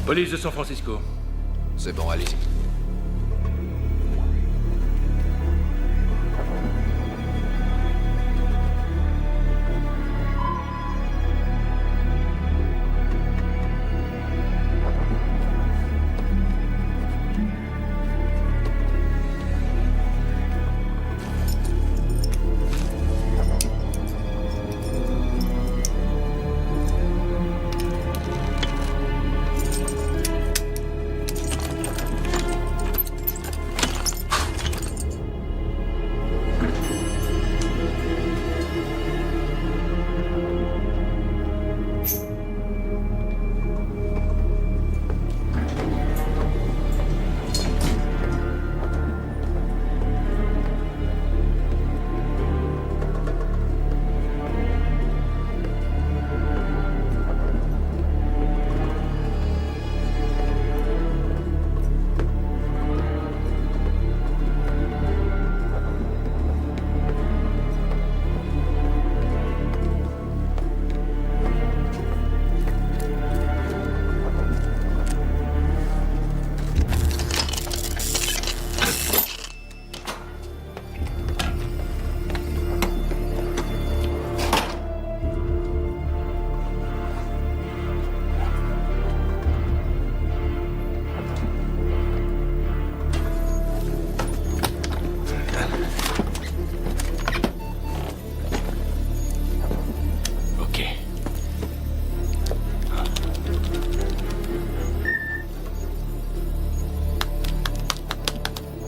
Police de San Francisco. C'est bon, allez-y.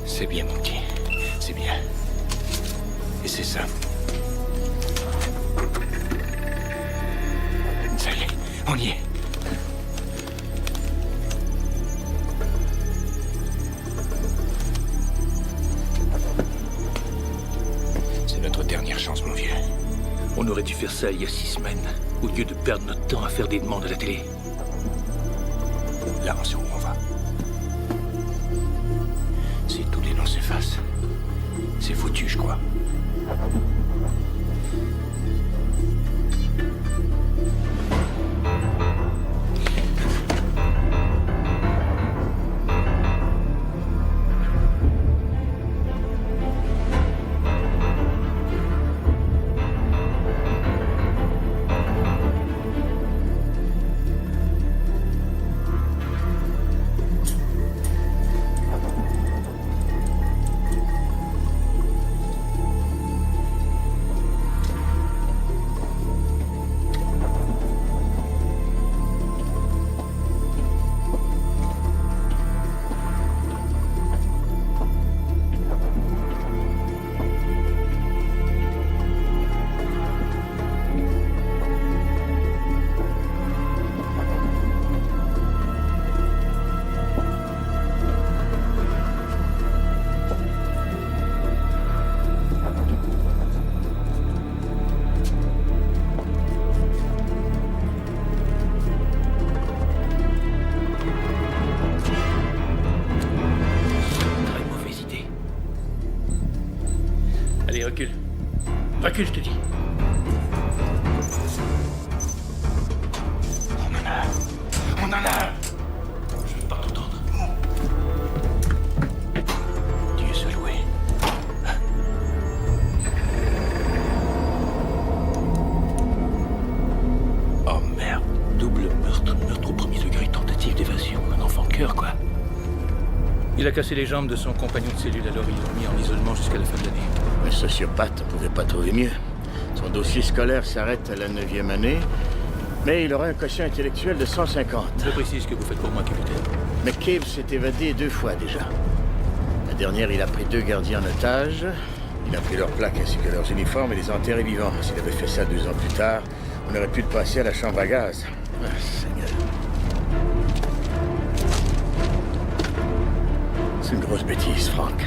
C'est bien, mon petit. C'est bien. Et c'est ça. Ça y est, on y est. C'est notre dernière chance, mon vieux. On aurait dû faire ça il y a 6 semaines, au lieu de perdre notre temps à faire des demandes à la télé. Là, on sait où on va. Si tous les noms s'effacent, c'est foutu, je crois. Allez, recule. Recule, je te dis. On en a. On en a. Je veux pas t'entendre. Dieu soit loué. Oh merde. Double meurtre au premier degré, tentative d'évasion. Un enfant de cœur, quoi. Il a cassé les jambes de son compagnon de cellule, alors ils l'ont mis en isolement jusqu'à la fin de l'année. Un sociopathe ne pouvait pas trouver mieux. Son dossier scolaire s'arrête à la 9e année, mais il aura un quotient intellectuel de 150. Je précise ce que vous faites pour moi, capitaine. McCabe s'est évadé 2 fois déjà. La dernière, il a pris 2 gardiens en otage. Il a pris leurs plaques ainsi que leurs uniformes et les a enterrés vivants. S'il avait fait ça 2 ans plus tard, on aurait pu le passer à la chambre à gaz. Ah, Seigneur. C'est une grosse bêtise, Frank.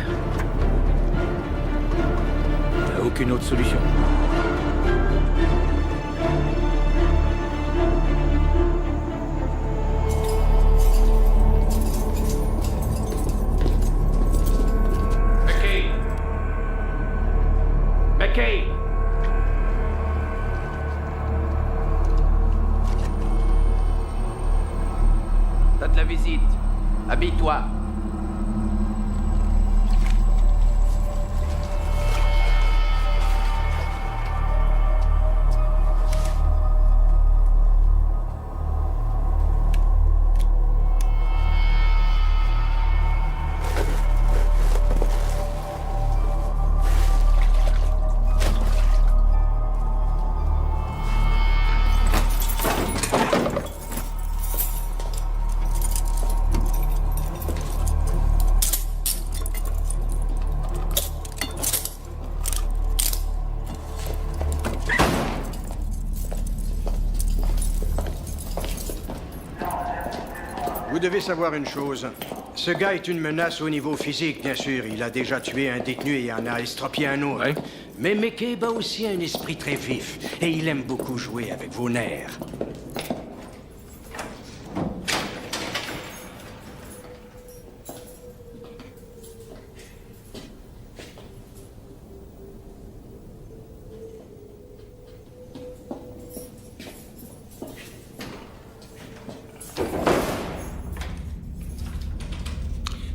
T'as aucune autre solution. McCabe! McCabe! T'as de la vie. Habille-toi. Vous devez savoir une chose. Ce gars est une menace au niveau physique, bien sûr. Il a déjà tué un détenu et en a estropié un autre. Ouais. Mais McCabe a aussi un esprit très vif. Et il aime beaucoup jouer avec vos nerfs.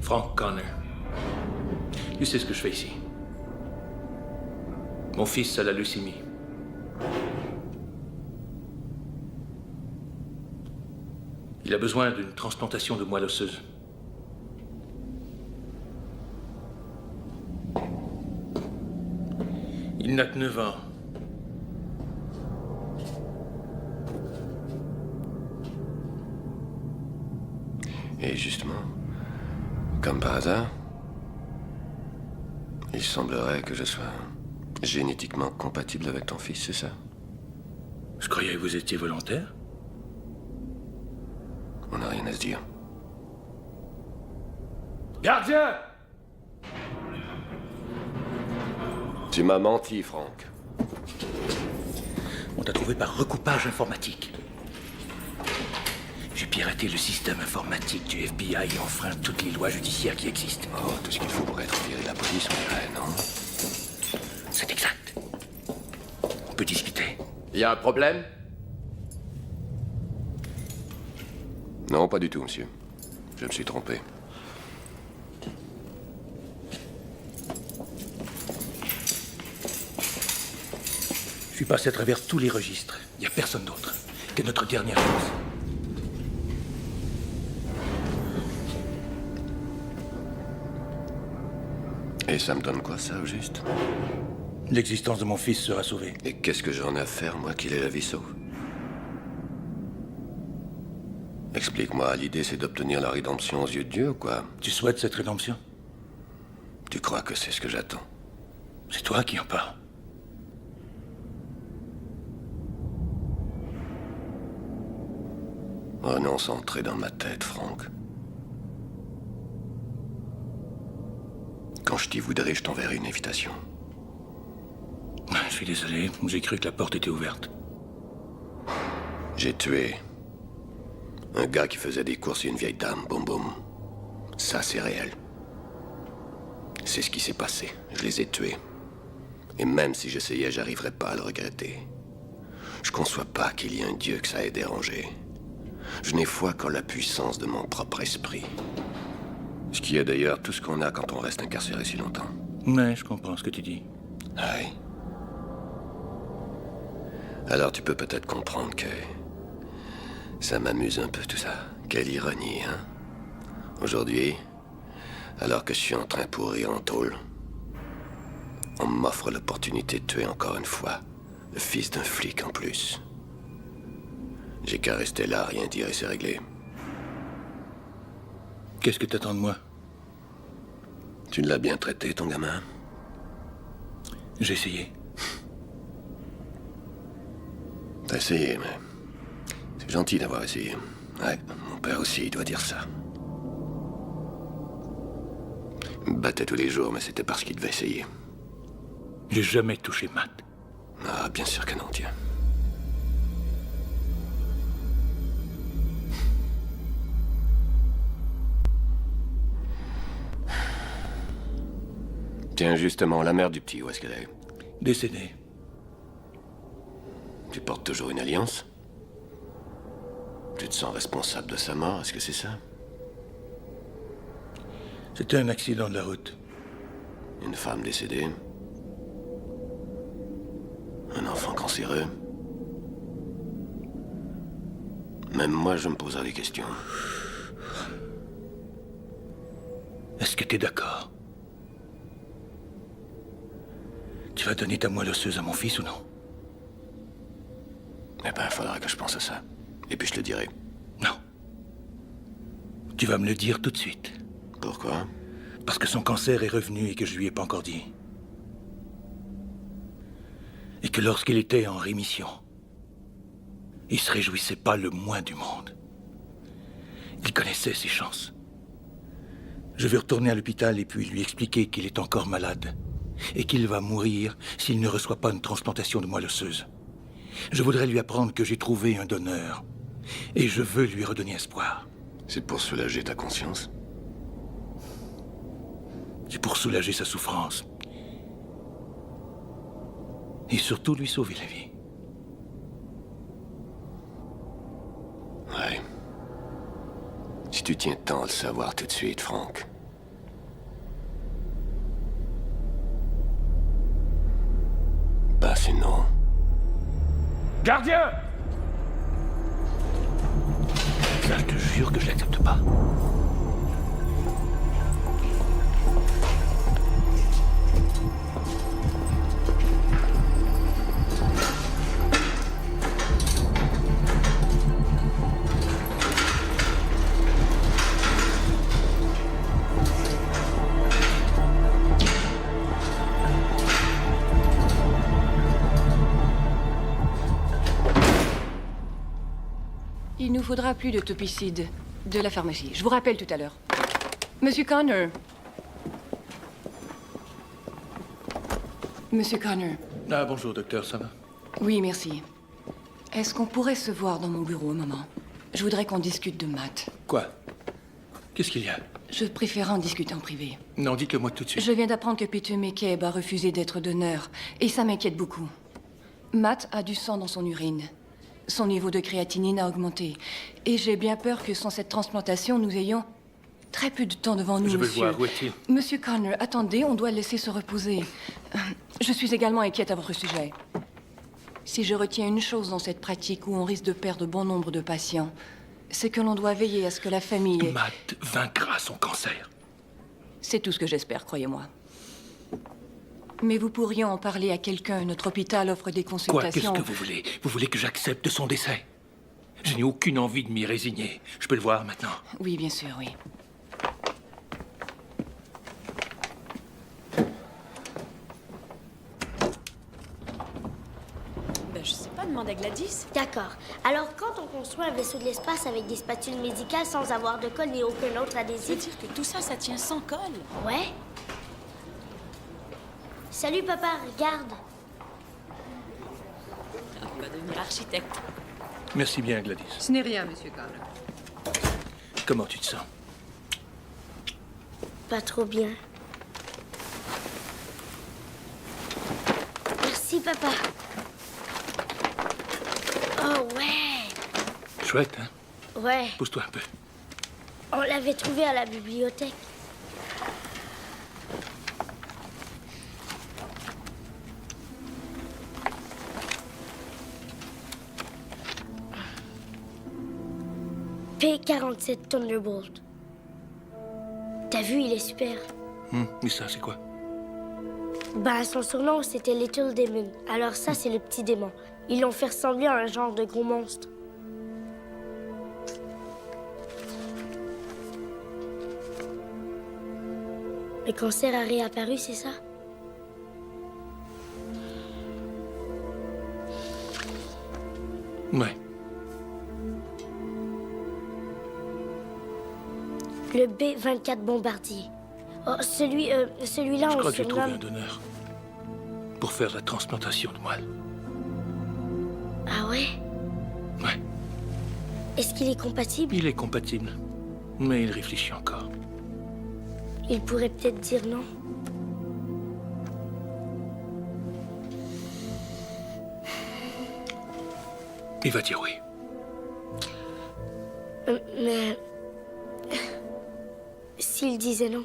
Frank Connor. Tu sais ce que je fais ici. Mon fils a la leucémie. Il a besoin d'une transplantation de moelle osseuse. Il n'a que 9 ans. Et justement, comme par hasard, il semblerait que je sois génétiquement compatible avec ton fils, c'est ça? Je croyais que vous étiez volontaire. On n'a rien à se dire. Gardien! Tu m'as menti, Frank. On t'a trouvé par recoupage informatique. J'ai piraté le système informatique du FBI et enfreint toutes les lois judiciaires qui existent. Oh, tout ce qu'il faut pour être viré de la police, on dirait, non? C'est exact. On peut discuter. Il y a un problème? Non, pas du tout, monsieur. Je me suis trompé. Je suis passé à travers tous les registres. Il n'y a personne d'autre. T'es notre dernière chance. Et ça me donne quoi, ça, au juste? L'existence de mon fils sera sauvée. Et qu'est-ce que j'en ai à faire, moi, qu'il ait la vie sauve? Explique-moi, l'idée, c'est d'obtenir la rédemption aux yeux de Dieu, ou quoi? Tu souhaites cette rédemption? Tu crois que c'est ce que j'attends? C'est toi qui en parles. Renonce à entrer dans ma tête, Frank. Quand je t'y voudrais, je t'enverrai une invitation. Je suis désolé, j'ai cru que la porte était ouverte. J'ai tué un gars qui faisait des courses et une vieille dame, boum boum. Ça, c'est réel. C'est ce qui s'est passé. Je les ai tués. Et même si j'essayais, j'arriverais pas à le regretter. Je conçois pas qu'il y ait un Dieu que ça ait dérangé. Je n'ai foi qu'en la puissance de mon propre esprit. Ce qui est d'ailleurs tout ce qu'on a quand on reste incarcéré si longtemps. Mais je comprends ce que tu dis. Oui. Alors tu peux peut-être comprendre que ça m'amuse un peu tout ça. Quelle ironie, hein? Aujourd'hui, alors que je suis en train de pourrir en tôle, on m'offre l'opportunité de tuer encore une fois le fils d'un flic en plus. J'ai qu'à rester là, rien dire et c'est réglé. Qu'est-ce que t'attends de moi? Tu l'as bien traité, ton gamin? J'ai essayé. T'as essayé, mais c'est gentil d'avoir essayé. Ouais, mon père aussi, il doit dire ça. Il me battait tous les jours, mais c'était parce qu'il devait essayer. J'ai jamais touché Matt. Ah, bien sûr que non, tiens. Tiens, justement, la mère du petit, où est-ce qu'elle est? Décédé. Tu portes toujours une alliance? Tu te sens responsable de sa mort, est-ce que c'est ça? C'était un accident de la route. Une femme décédée. Un enfant cancéreux. Même moi, je me poserai des questions. Est-ce que t'es d'accord? Tu vas donner ta moelle osseuse à mon fils ou non? Eh ben, il faudra que je pense à ça. Et puis je te dirai. Non. Tu vas me le dire tout de suite. Pourquoi? Parce que son cancer est revenu et que je lui ai pas encore dit. Et que lorsqu'il était en rémission, il se réjouissait pas le moins du monde. Il connaissait ses chances. Je vais retourner à l'hôpital et puis lui expliquer qu'il est encore malade et qu'il va mourir s'il ne reçoit pas une transplantation de moelle osseuse. Je voudrais lui apprendre que j'ai trouvé un donneur et je veux lui redonner espoir. C'est pour soulager ta conscience? C'est pour soulager sa souffrance. Et surtout lui sauver la vie. Ouais. Si tu tiens tant à le savoir tout de suite, Franck. Bah sinon... Gardien! Ça, je te jure que je l'accepte pas. Il nous faudra plus de topicide de la pharmacie. Je vous rappelle tout à l'heure. Monsieur Connor. Monsieur Connor. Ah, bonjour, docteur, ça va? Oui, merci. Est-ce qu'on pourrait se voir dans mon bureau un moment? Je voudrais qu'on discute de Matt. Quoi? Qu'est-ce qu'il y a? Je préfère en discuter en privé. Non, dites-le-moi tout de suite. Je viens d'apprendre que Peter McCabe a refusé d'être donneur, et ça m'inquiète beaucoup. Matt a du sang dans son urine. Son niveau de créatinine a augmenté. Et j'ai bien peur que sans cette transplantation, nous ayons très peu de temps devant nous, Je veux le monsieur. voir, où est-il? Monsieur Connor, attendez, on doit le laisser se reposer. Je suis également inquiète à votre sujet. Si je retiens une chose dans cette pratique où on risque de perdre bon nombre de patients, c'est que l'on doit veiller à ce que la famille... Matt vaincra son cancer. C'est tout ce que j'espère, croyez-moi. Mais vous pourriez en parler à quelqu'un. Notre hôpital offre des Quoi? Qu'est-ce consultations. que vous voulez? Vous voulez que j'accepte son décès? Je n'ai aucune envie de m'y résigner. Je peux le voir maintenant? Oui, bien sûr, oui. Ben, je sais pas, demande à Gladys. D'accord. Alors, quand on construit un vaisseau de l'espace avec des spatules médicales sans avoir de colle ni aucun autre Ça veut adhésif... dire que tout ça, ça tient sans colle. Ouais. Salut, papa, regarde. Il va devenir architecte. Merci bien, Gladys. Ce n'est rien, monsieur Connor. Comment tu te sens? Pas trop bien. Merci, papa. Oh, ouais. Chouette, hein? Ouais. Pousse-toi un peu. On l'avait trouvé à la bibliothèque. P-47 Thunderbolt. T'as vu, il est super. Mais ça, c'est quoi? Ben, son surnom, c'était Little Demon. Alors ça, c'est le petit démon. Ils l'ont fait ressembler à un genre de gros monstre. Le cancer a réapparu, c'est ça? Ouais. Le B-24 Bombardier. Oh, celui-là, Je on crois le que j'ai trouvé un surnomme... donneur. Pour faire la transplantation de moelle. Ah ouais? Ouais. Est-ce qu'il est compatible? Il est compatible. Mais il réfléchit encore. Il pourrait peut-être dire non. Il va dire oui. Mais... S'il disait non?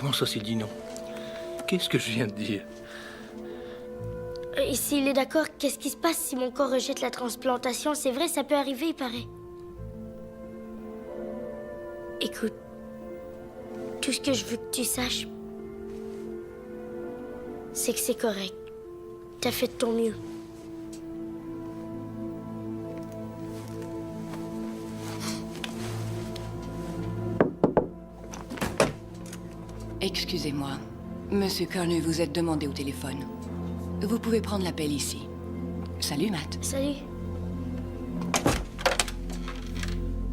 Comment ça s'est dit non? Qu'est-ce que je viens de dire? Et s'il est d'accord, qu'est-ce qui se passe si mon corps rejette la transplantation? C'est vrai, ça peut arriver, il paraît. Écoute, tout ce que je veux que tu saches, c'est que c'est correct. T'as fait de ton mieux. Excusez-moi. Monsieur Cornu, vous êtes demandé au téléphone. Vous pouvez prendre l'appel ici. Salut, Matt. Salut.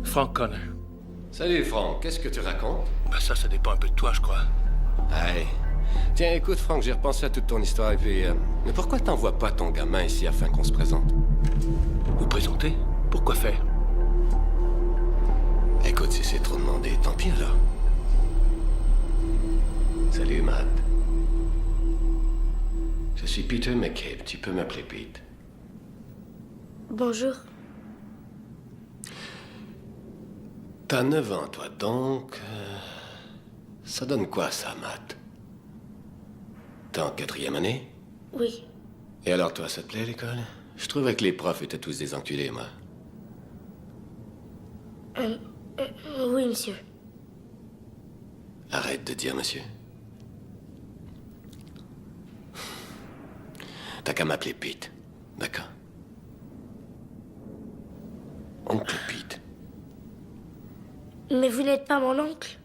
Frank Connor. Salut, Franck. Qu'est-ce que tu racontes? Bah ça dépend un peu de toi, je crois. Allez. Tiens, écoute, Franck, j'ai repensé à toute ton histoire et puis... mais pourquoi t'envoies pas ton gamin ici afin qu'on se présente? Vous présentez? Pourquoi faire? Écoute, si c'est trop demandé, tant pis alors. Salut, Matt. Je suis Peter McCabe. Tu peux m'appeler Pete. Bonjour. T'as 9 ans, toi, donc... ça donne quoi, ça, Matt? T'es en 4e année? Oui. Et alors, toi, ça te plaît, l'école? Je trouvais que les profs étaient tous des enculés, moi. Oui, monsieur. Arrête de dire monsieur. T'as qu'à m'appeler Pete, d'accord? Oncle Pete. Mais vous n'êtes pas mon oncle?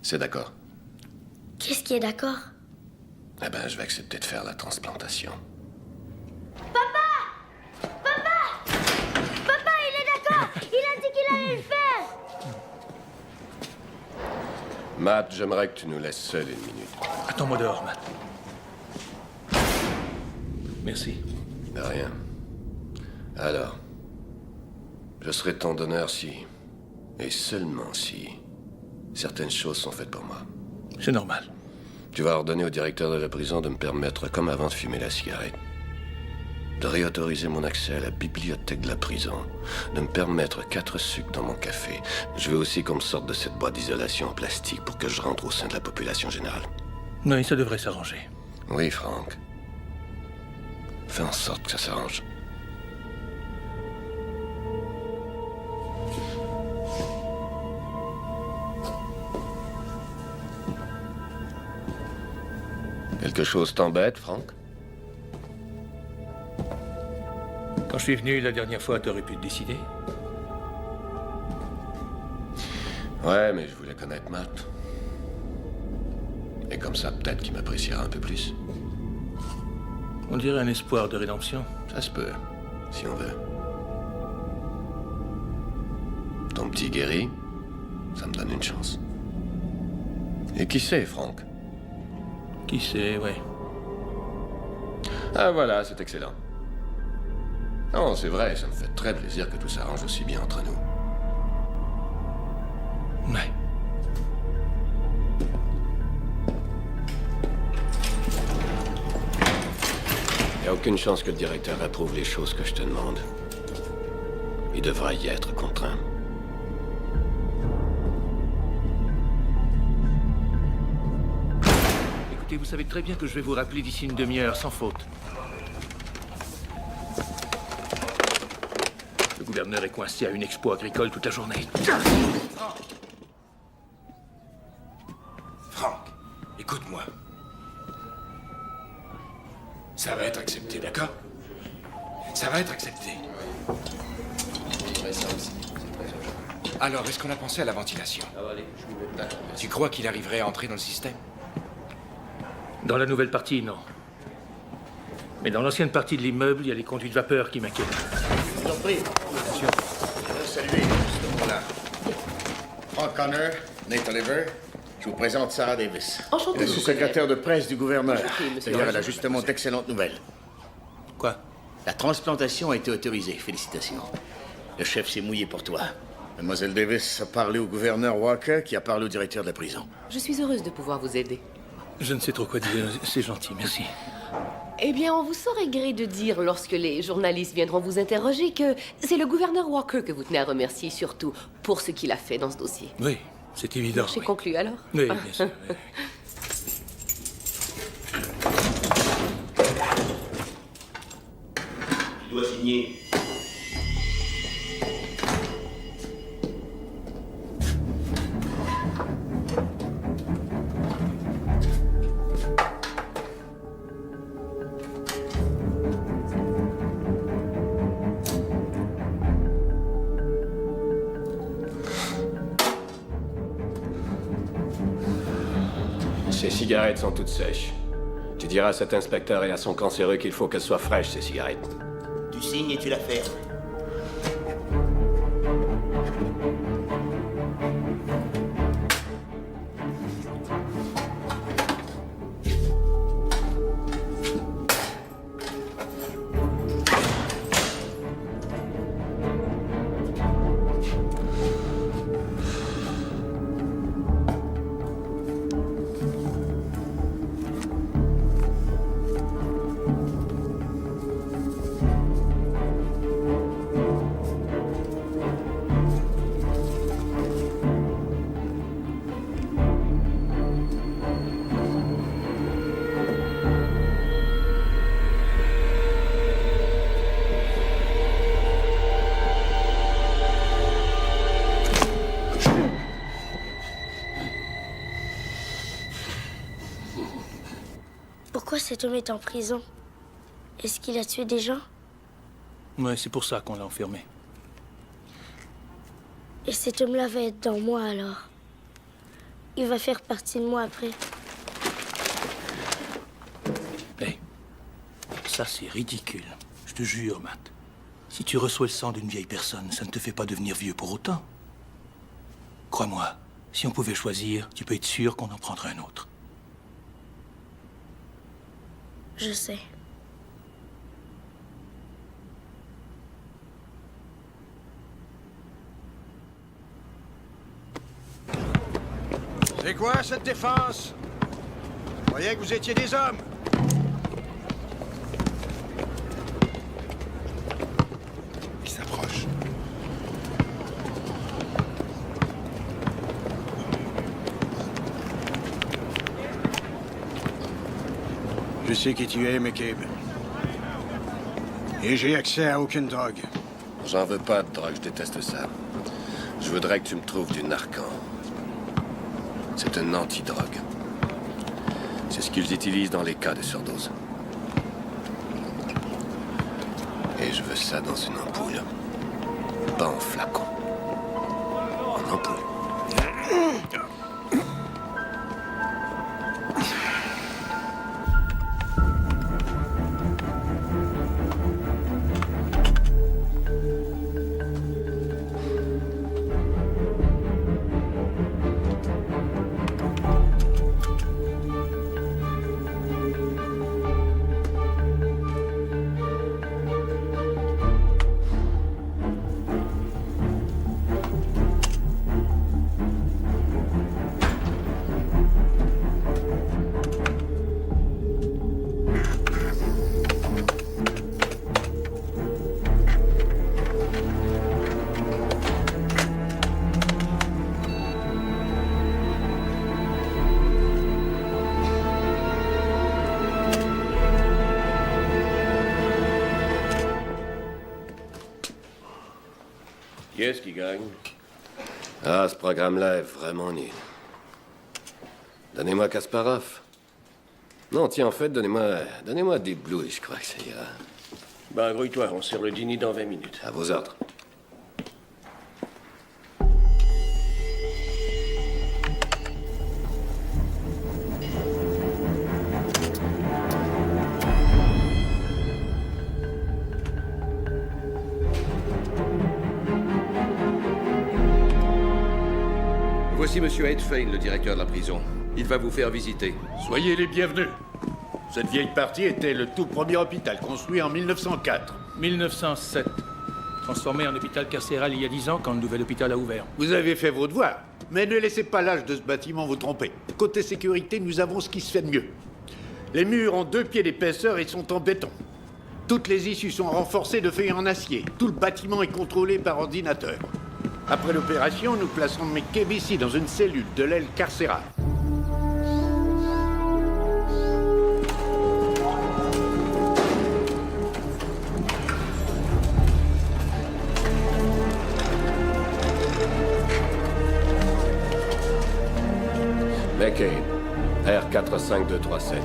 C'est d'accord. Qu'est-ce qui est d'accord? Eh ben, je vais accepter de faire la transplantation. Papa, il est d'accord! Il a dit qu'il allait le faire! Matt, j'aimerais que tu nous laisses seuls une minute. Attends-moi dehors, Matt. Merci. De rien. Alors, je serai ton donneur si, et seulement si, certaines choses sont faites pour moi. C'est normal. Tu vas ordonner au directeur de la prison de me permettre, comme avant, de fumer la cigarette. De réautoriser mon accès à la bibliothèque de la prison. De me permettre 4 sucres dans mon café. Je veux aussi qu'on me sorte de cette boîte d'isolation en plastique pour que je rentre au sein de la population générale. Oui, ça devrait s'arranger. Oui, Franck. Fais en sorte que ça s'arrange. Quelque chose t'embête, Franck? Quand je suis venu la dernière fois, t'aurais pu te décider. Ouais, mais je voulais connaître Matt. Et comme ça, peut-être qu'il m'appréciera un peu plus. On dirait un espoir de rédemption. Ça se peut, si on veut. Ton petit guéri, ça me donne une chance. Et qui sait, Franck? Qui sait, ouais. Ah voilà, c'est excellent. Non, c'est vrai, ça me fait très plaisir que tout s'arrange aussi bien entre nous. Ouais. Il n'y a aucune chance que le directeur approuve les choses que je te demande. Il devra y être contraint. Écoutez, vous savez très bien que je vais vous rappeler d'ici une demi-heure, sans faute. Le gouverneur est coincé à une expo agricole toute la journée. Franck, écoute-moi. Ça va être accepté, d'accord? Ça va être accepté. Alors, est-ce qu'on a pensé à la ventilation? Tu crois qu'il arriverait à entrer dans le système? Dans la nouvelle partie, non. Mais dans l'ancienne partie de l'immeuble, il y a les conduits de vapeur qui m'inquiètent. Je vous en prie. Monsieur. Je veux saluer ce moment-là. Frank Connor, Nate Oliver. Je vous présente Sarah Davis. Enchantée. La sous-secrétaire de presse du gouverneur. Enchanté, monsieur. D'ailleurs, elle a justement d'excellentes nouvelles. Quoi? La transplantation a été autorisée. Félicitations. Le chef s'est mouillé pour toi. Mademoiselle Davis a parlé au gouverneur Walker, qui a parlé au directeur de la prison. Je suis heureuse de pouvoir vous aider. Je ne sais trop quoi dire. C'est gentil, merci. Eh bien, on vous saurait gré de dire, lorsque les journalistes viendront vous interroger, que c'est le gouverneur Walker que vous tenez à remercier, surtout pour ce qu'il a fait dans ce dossier. Oui, c'est évident. J'ai Oui. conclu alors? Oui, bien sûr. Oui. Tu dois signer. Ces cigarettes sont toutes sèches. Tu diras à cet inspecteur et à son cancéreux qu'il faut qu'elles soient fraîches, ces cigarettes. Tu signes et tu la fermes. Pourquoi cet homme est en prison? Est-ce qu'il a tué des gens? Ouais, c'est pour ça qu'on l'a enfermé. Et cet homme-là va être dans moi alors? Il va faire partie de moi après? Hey, ça c'est ridicule. Je te jure, Matt. Si tu reçois le sang d'une vieille personne, ça ne te fait pas devenir vieux pour autant. Crois-moi, si on pouvait choisir, tu peux être sûr qu'on en prendrait un autre. Je sais. C'est quoi cette défense? Je croyais que vous étiez des hommes. Il s'approche. Je sais qui tu es, McCabe. Et j'ai accès à aucune drogue. J'en veux pas de drogue, je déteste ça. Je voudrais que tu me trouves du Narcan. C'est un antidrogue. C'est ce qu'ils utilisent dans les cas de surdose. Et je veux ça dans une ampoule. Pas en flacon. En ampoule. Qui est-ce qui gagne? Ah, ce programme-là est vraiment nul. Donnez-moi Kasparov. Non, tiens, en fait, donnez-moi des blues, je crois que ça ira. Ben, grouille-toi, on sert le dîner dans 20 minutes. À vos ordres. Voici Monsieur Edfein, le directeur de la prison. Il va vous faire visiter. Soyez les bienvenus. Cette vieille partie était le tout premier hôpital construit en 1904. 1907. Transformé en hôpital carcéral il y a 10 ans quand le nouvel hôpital a ouvert. Vous avez fait vos devoirs. Mais ne laissez pas l'âge de ce bâtiment vous tromper. Côté sécurité, nous avons ce qui se fait de mieux. Les murs ont 2 pieds d'épaisseur et sont en béton. Toutes les issues sont renforcées de feuilles en acier. Tout le bâtiment est contrôlé par ordinateur. Après l'opération, nous placerons McCabe ici dans une cellule de l'aile carcérale. McCabe, R45237.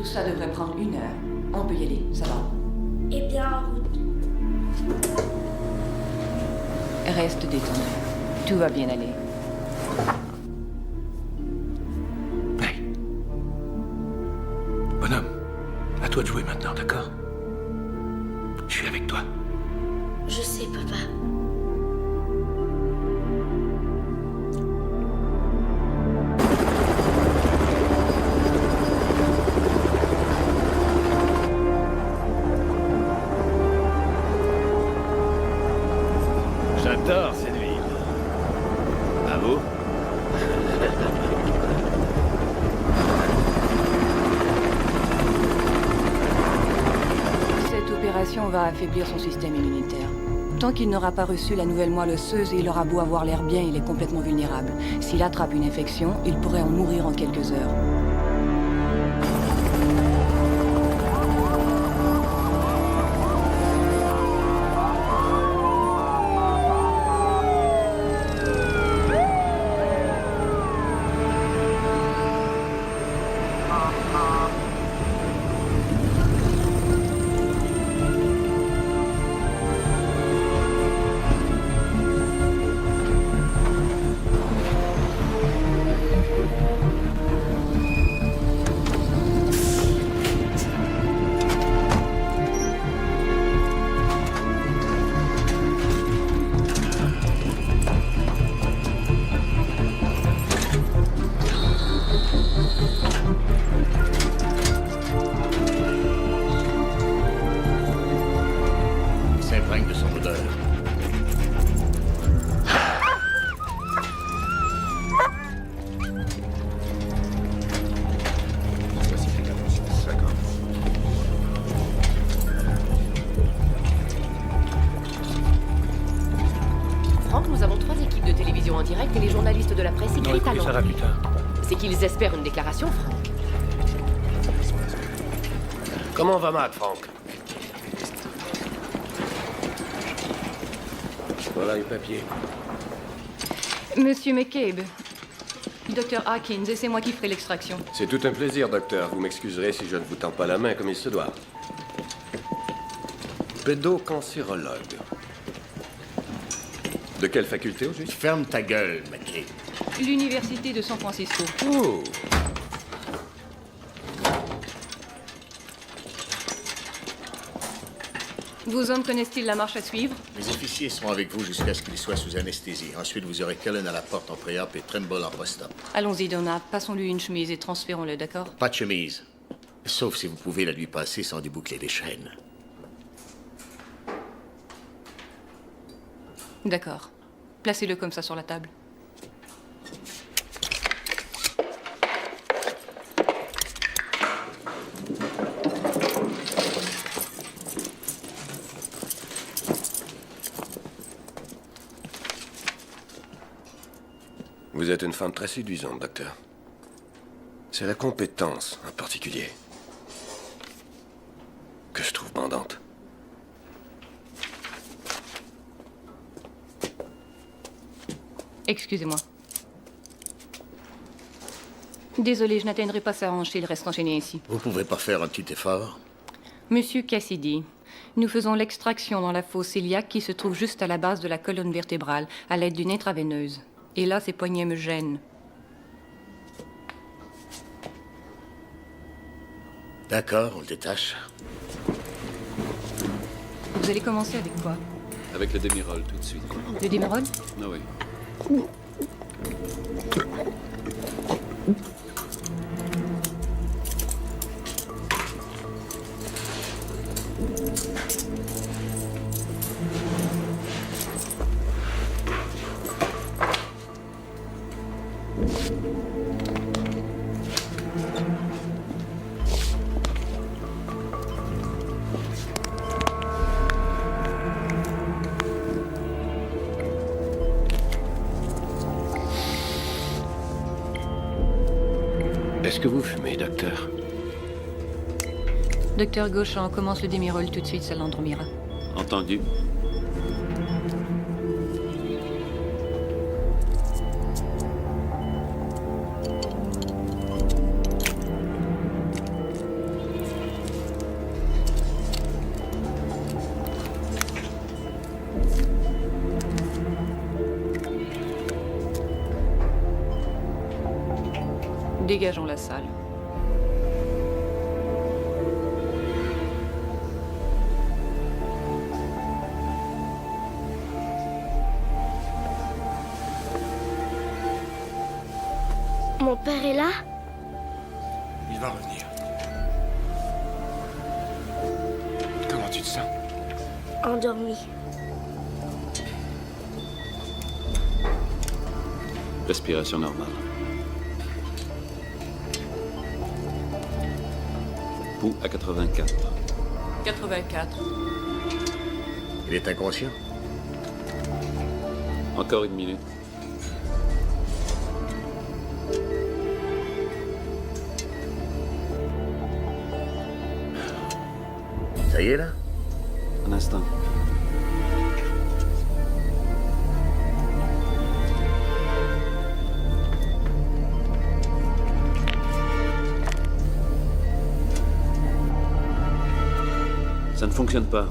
Ça devrait prendre 1 heure. On peut y aller, ça va. Eh bien, en route. Reste détendu. Tout va bien aller. Hey. Bonhomme, à toi de jouer maintenant, d'accord? Je suis avec toi. Je sais, papa. J'adore cette ville. À vous? Cette opération va affaiblir son système immunitaire. Tant qu'il n'aura pas reçu la nouvelle moelle osseuse, il aura beau avoir l'air bien, il est complètement vulnérable. S'il attrape une infection, il pourrait en mourir en quelques heures. Ça va plus tard. C'est qu'ils espèrent une déclaration, Frank. Comment va Matt, Frank? Voilà les papiers. Monsieur McCabe, Dr. Hawkins, et c'est moi qui ferai l'extraction. C'est tout un plaisir, docteur. Vous m'excuserez si je ne vous tends pas la main comme il se doit. Pédocancérologue. De quelle faculté, au juste? Ferme ta gueule, McCabe. L'Université de San Francisco. Oh! Vos hommes connaissent-ils la marche à suivre? Les officiers seront avec vous jusqu'à ce qu'ils soient sous anesthésie. Ensuite, vous aurez Cullen à la porte en pré-op et Trimble en post-op. Allons-y, Donna. Passons-lui une chemise et transférons-le, d'accord? Pas de chemise. Sauf si vous pouvez la lui passer sans déboucler les chaînes. D'accord. Placez-le comme ça sur la table. Vous êtes une femme très séduisante, docteur. C'est la compétence, en particulier, que je trouve bandante. Excusez-moi. Désolé, je n'atteindrai pas sa hanche s'il reste enchaîné ici. Vous pouvez pas faire un petit effort? Monsieur Cassidy, nous faisons l'extraction dans la fosse iliaque qui se trouve juste à la base de la colonne vertébrale, à l'aide d'une intraveineuse. Et là, ces poignets me gênent. D'accord, on le détache. Vous allez commencer avec quoi? Avec le Demirol, tout de suite. Le Demerol? Ah oui. Est-ce que vous fumez, docteur? Docteur Gauchamp, commence le Demerol tout de suite, ça l'endormira. Entendu. Dégageons la salle. Mon père est là? Il va revenir. Comment tu te sens? Endormi. Respiration normale. Pouls à 84. 84. Il est inconscient? Encore une minute. Ça y est, là? Un instant. Ça ne fonctionne pas.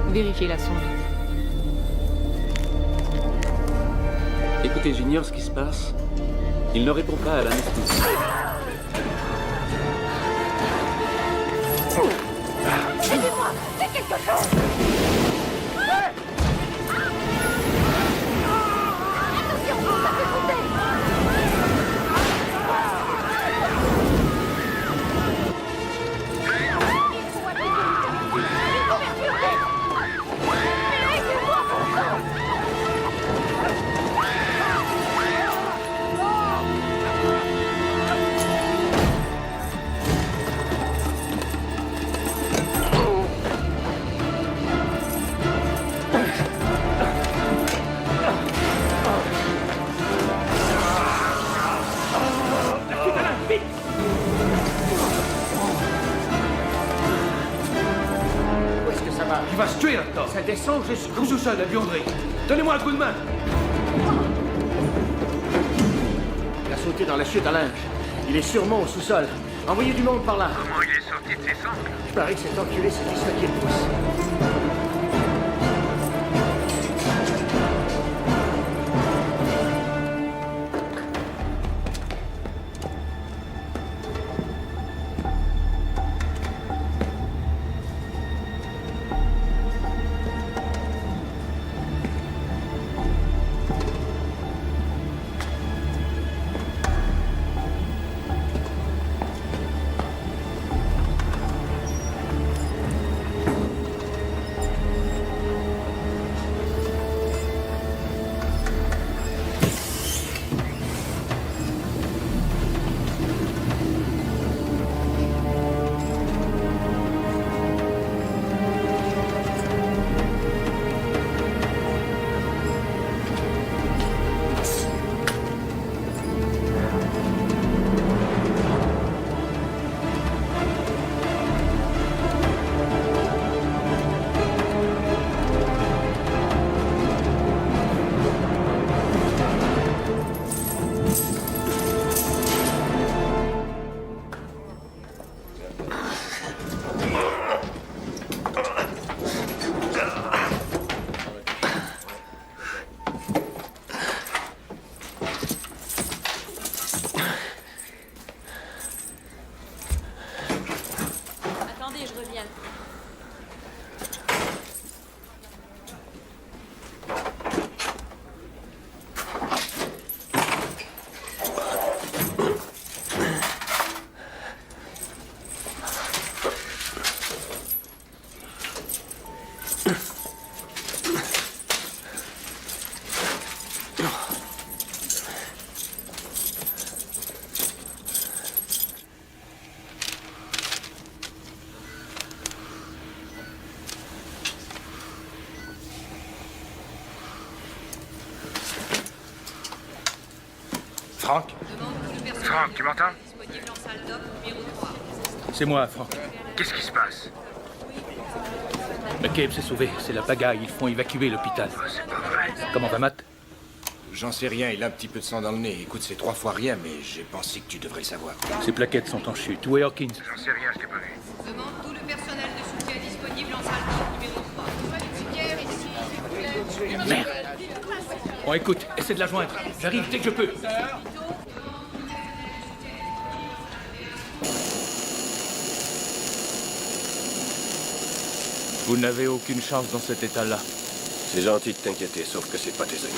Vérifiez la sonde. Écoutez, j'ignore ce qui se passe. Il ne répond pas à l'anesthésie. Aidez-moi! Faites quelque chose! Attention, ça fait sauter! Il va se tuer là-dedans. Ça descend jusqu'où? Au sous-sol, la buanderie. Donnez-moi un coup de main. Il a sauté dans la chute à linge. Il est sûrement au sous-sol. Envoyez du monde par là. Comment il est sorti de ses cendres? Je parie que cet enculé s'est disloqué le pouce. Franck? Franck, tu m'entends? C'est moi, Franck. Qu'est-ce qui se passe? McCabe s'est sauvé. C'est la pagaille. Ils font évacuer l'hôpital. Oh, c'est pas vrai. Comment va Matt? J'en sais rien, il a un petit peu de sang dans le nez. Écoute, c'est 3 fois rien, mais j'ai pensé que tu devrais le savoir. Ses plaquettes sont en chute. Où est Hawkins? J'en sais rien, je t'ai pas vu. Demande tout le personnel de soutien disponible en salle d'ordre numéro 3. Merde! Bon, écoute, essaie de la joindre. J'arrive dès que je peux. Vous n'avez aucune chance dans cet état-là. C'est gentil de t'inquiéter, sauf que c'est pas tes amis.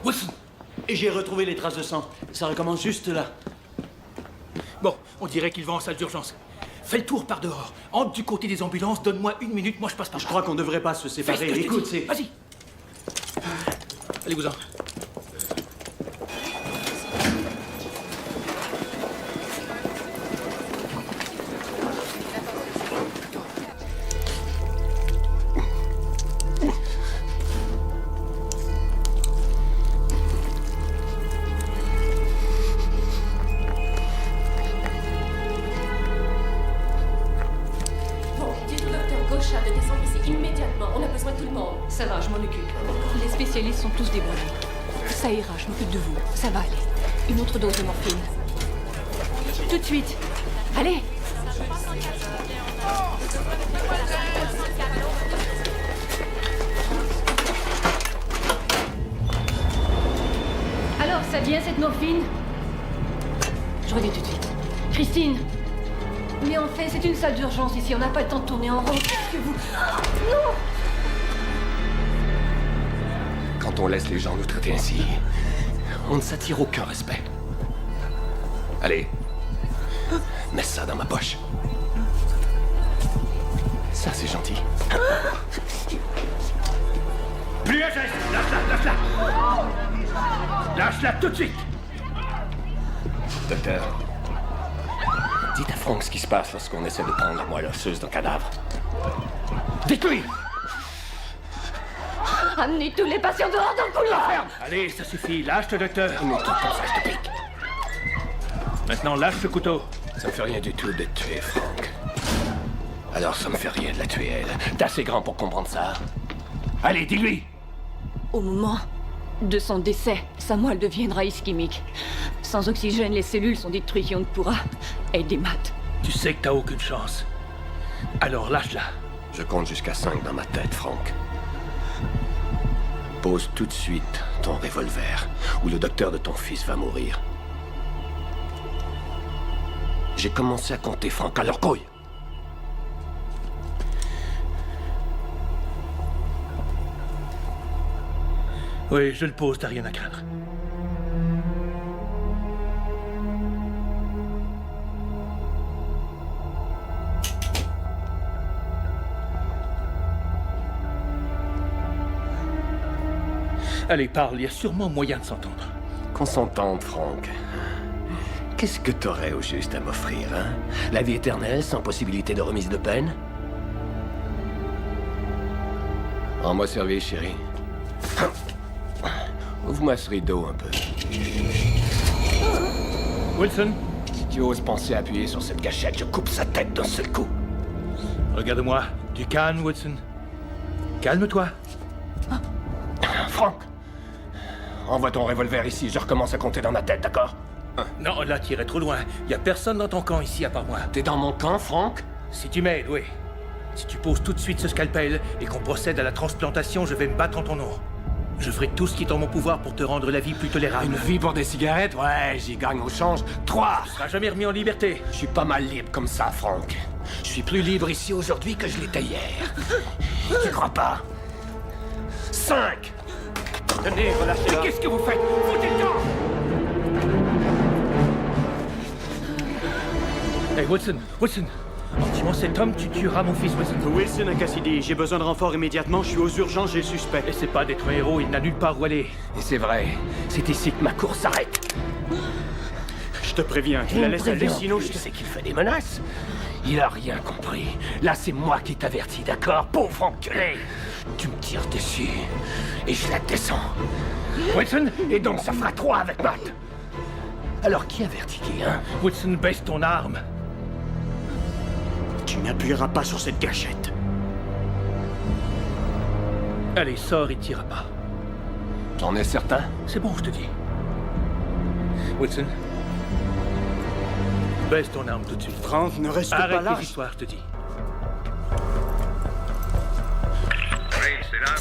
Wilson! Et j'ai retrouvé les traces de sang. Ça recommence juste là. Bon, on dirait qu'il va en salle d'urgence. Fais le tour par dehors. Entre du côté des ambulances, donne-moi 1 minute, moi je passe par là. Je crois qu'on devrait pas se séparer. Écoute, c'est... Vas-y! Allez-vous-en. Ça va, je m'en occupe. Les spécialistes sont tous débordés. Ça ira, je m'occupe de vous. Ça va aller. Une autre dose de morphine. Tout de suite. Allez! Alors, ça vient cette morphine? Je reviens tout de suite. Christine! Mais en fait, c'est une salle d'urgence ici. On n'a pas le temps de tourner en rond. Qu'est-ce que vous... Non! Quand on laisse les gens nous traiter ainsi, on ne s'attire aucun respect. Allez, mets ça dans ma poche. Ça, c'est gentil. Plus un geste! Lâche-la, lâche-la! Lâche-la tout de suite! Docteur, dites à Franck ce qui se passe lorsqu'on essaie de prendre la moelle osseuse d'un cadavre. Dites-lui! Ramenez tous les patients dehors dans le couloir. Ferme. Allez, ça suffit. Lâche le docteur. Mais tout comme ça, je te pique. Maintenant, lâche le couteau. Ça me fait rien du tout de te tuer, Frank. Alors ça me fait rien de la tuer, elle. T'es assez grand pour comprendre ça. Allez, dis-lui. Au moment de son décès, sa moelle deviendra ischémique. Sans oxygène, les cellules sont détruites et on ne pourra aider Matt. Tu sais que t'as aucune chance. Alors lâche-la. Je compte jusqu'à 5 dans ma tête, Frank. Pose tout de suite ton revolver, ou le docteur de ton fils va mourir. J'ai commencé à compter, Frank, alors couille. Oui, je le pose, t'as rien à craindre. Allez, parle, il y a sûrement moyen de s'entendre. Qu'on s'entende, Frank. Qu'est-ce que t'aurais au juste à m'offrir, hein? La vie éternelle sans possibilité de remise de peine? Rends-moi service, chérie. Ouvre-moi ce rideau un peu. Wilson? Si tu oses penser à appuyer sur cette gâchette, je coupe sa tête d'un seul coup. Regarde-moi. Du calme, Wilson. Calme-toi. Frank! Envoie ton revolver ici, je recommence à compter dans ma tête, d'accord? Non, là, t'irais trop loin. Y a personne dans ton camp ici à part moi. T'es dans mon camp, Frank? Si tu m'aides, oui. Si tu poses tout de suite ce scalpel et qu'on procède à la transplantation, je vais me battre en ton nom. Je ferai tout ce qui est en mon pouvoir pour te rendre la vie plus tolérable. Une vie pour des cigarettes? Ouais, j'y gagne au change. 3! Tu seras jamais remis en liberté. Je suis pas mal libre comme ça, Frank. Je suis plus libre ici aujourd'hui que je l'étais hier. Tu crois pas? 5! Tenez, relâchez-la. Mais qu'est-ce que vous faites? Foutez le camp! Hey, Wilson, Wilson. En tuant cet homme, tu tueras mon fils, Wilson. Wilson à Cassidy, j'ai besoin de renfort immédiatement, je suis aux urgences, j'ai le suspect. Et c'est pas d'être un héros, il n'a nulle part où aller. Et c'est vrai, c'est ici que ma course s'arrête. Je te préviens, tu la laisses aller, sinon je te... sais qu'il fait des menaces. Il a rien compris. Là, c'est moi qui t'avertis, d'accord? Pauvre enculé! Tu me tires dessus, et je la descends. Wilson? Et donc, ça fera 3 avec Matt. Alors, qui avertit qui, hein? Wilson, baisse ton arme. Tu n'appuieras pas sur cette gâchette. Allez, sors, il tira pas. T'en es certain? C'est bon, je te dis. Wilson, baisse ton arme tout de suite. Frank, ne reste pas là. Arrête les histoires, je te dis. Oui, c'est là.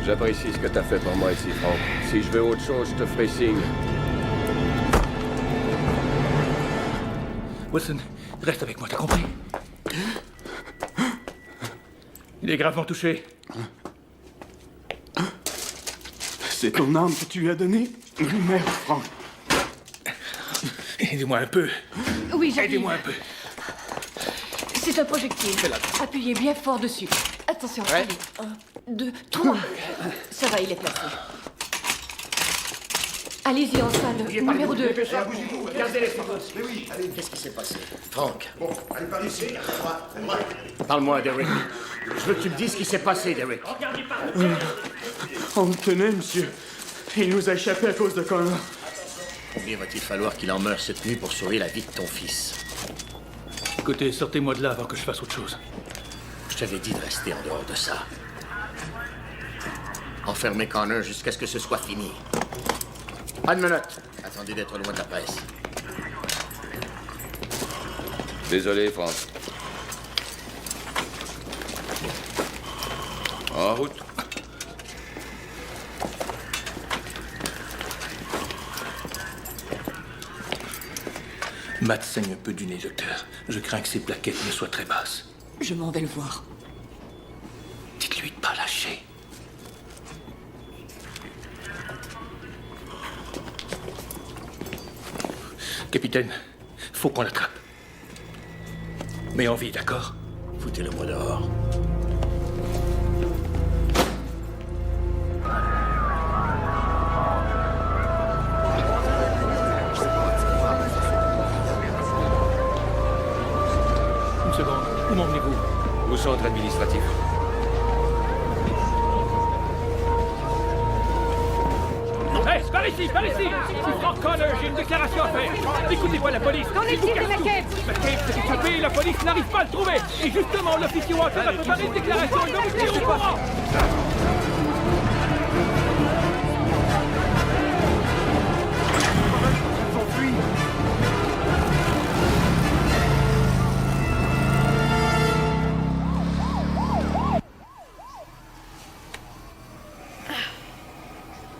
J'apprécie ce que t'as fait pour moi ici, Frank. Si je veux autre chose, je te ferai signe. Wilson, reste avec moi, t'as compris? Il est gravement touché. C'est ton arme que tu lui as donnée? Merde, Frank. Aidez-moi un peu. Oui, j'arrive. Aidez-moi un peu. C'est un projectile. Appuyez bien fort dessus. Attention, allez. 1, 2, 3. Ça va, il est placé. Allez-y en salle, numéro 2. Regardez les photos. Mais oui, allez. Qu'est-ce qui s'est passé? Frank. Bon, allez par ici. Parle-moi, Derek. Je veux que tu me dises ce qui s'est passé, Derek. On le tenait, monsieur. Il nous a échappé à cause de Connor. Combien va-t-il falloir qu'il en meure cette nuit pour sauver la vie de ton fils? Écoutez, sortez-moi de là avant que je fasse autre chose. Je t'avais dit de rester en dehors de ça. Enfermez Connor jusqu'à ce que ce soit fini. Pas de minute. Attendez d'être loin de la presse. Désolé, Frank. En route. Matt saigne un peu du nez, docteur. Je crains que ses plaquettes ne soient très basses. Je m'en vais le voir. Dites-lui de pas lâcher. Capitaine, faut qu'on l'attrape. Mais en vie, d'accord? Foutez-le-moi dehors. Comment venez-vous? Au centre administratif. Hé, par ici, par ici! C'est Frank Connor, j'ai une déclaration à faire! Écoutez-moi, la police! Qu'en est-il de McCabe? McCabe s'est échappé, la police n'arrive pas à le trouver! Et justement, l'officier Walker a préparé une déclaration et doit vous tenir au courant!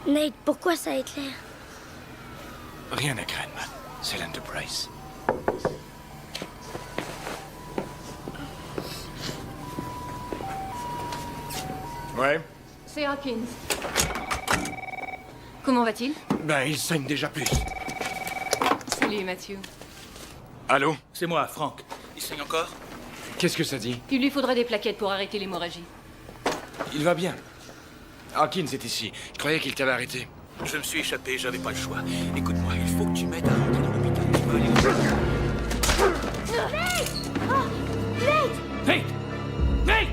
Nate, pourquoi ça éclaire? Rien à craindre, Matt. C'est l'Enterprise. Ouais? C'est Hawkins. Comment va-t-il? Ben, il saigne déjà plus. Salut, Matthew. Allô? C'est moi, Frank. Il saigne encore? Qu'est-ce que ça dit? Il lui faudrait des plaquettes pour arrêter l'hémorragie. Il va bien. Hawkins est ici. Je croyais qu'il t'avait arrêté. Je me suis échappé, j'avais pas le choix. Écoute-moi, il faut que tu m'aides à rentrer dans l'hôpital. Tu peux aller... Nate! Oh, Nate! Nate! Nate!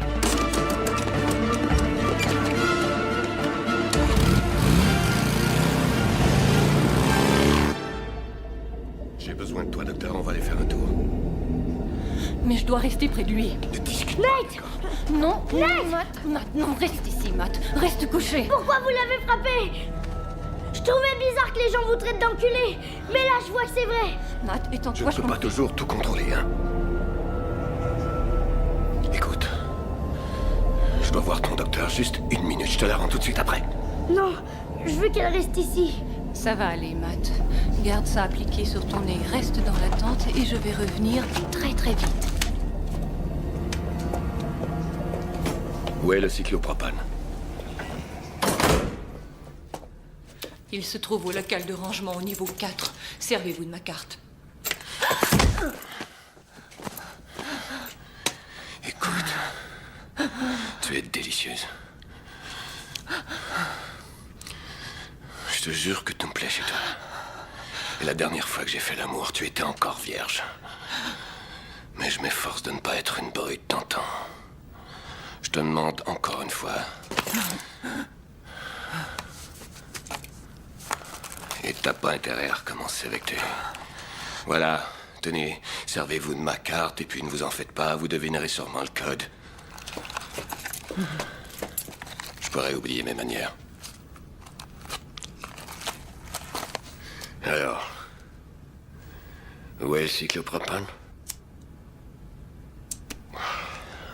J'ai besoin de toi, docteur. On va aller faire un tour. Mais je dois rester près de lui. Ne discute Nate! Non, Nate! Matt, non, reste ici, Matt. Reste couché. Pourquoi vous l'avez frappé? Je trouvais bizarre que les gens vous traitent d'enculé. Mais là, je vois que c'est vrai. Matt, et tant que Je toi, ne peux pas toujours tout contrôler, hein. Écoute, je dois voir ton docteur juste une minute. Je te la rends tout de suite après. Non, je veux qu'elle reste ici. Ça va aller, Matt. Garde ça appliqué sur ton nez. Reste dans la tente et je vais revenir très très vite. Où est le cyclopropane? Il se trouve au local de rangement au niveau 4. Servez-vous de ma carte. Écoute, tu es délicieuse. Je te jure que tout me plaît chez toi. Et la dernière fois que j'ai fait l'amour, tu étais encore vierge. Mais je m'efforce de ne pas être une brute tentant. Je te demande encore une fois. Et t'as pas intérêt à recommencer avec tes... Voilà, tenez, servez-vous de ma carte et puis ne vous en faites pas, vous devinerez sûrement le code. Je pourrais oublier mes manières. Alors, où est le cyclopropane?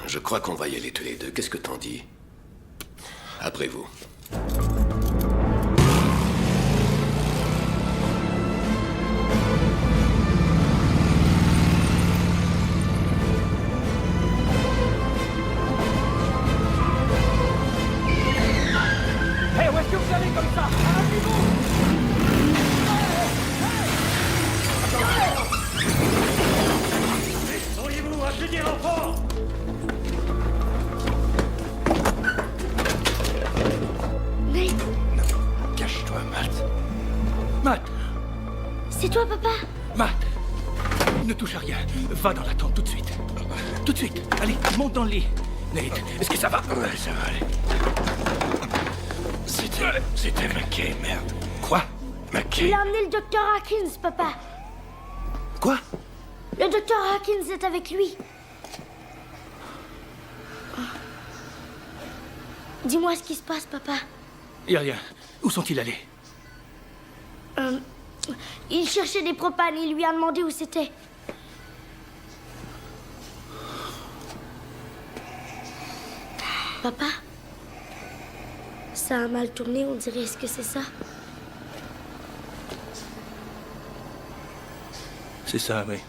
Je crois qu'on va y aller tous les deux. Qu'est-ce que t'en dis? Après vous. Hé, où est-ce que vous allez comme ça? Arrêtez-vous! Sauriez-vous accueillir l'enfant? Cache-toi, Matt. Matt! C'est toi, papa? Matt! Ne touche à rien. Va dans la tente tout de suite. Tout de suite. Allez, monte dans le lit. Nate, est-ce que ça va? Ouais, ça va aller. C'était McKay, merde. Quoi? McKay? Il a amené le docteur Hawkins, papa. Quoi? Le docteur Hawkins est avec lui. Dis-moi ce qui se passe, papa. Y a rien. Où sont-ils allés? Il cherchait des propanes, il lui a demandé où c'était. Papa? Ça a mal tourné, on dirait. Est-ce que c'est ça? C'est ça, oui.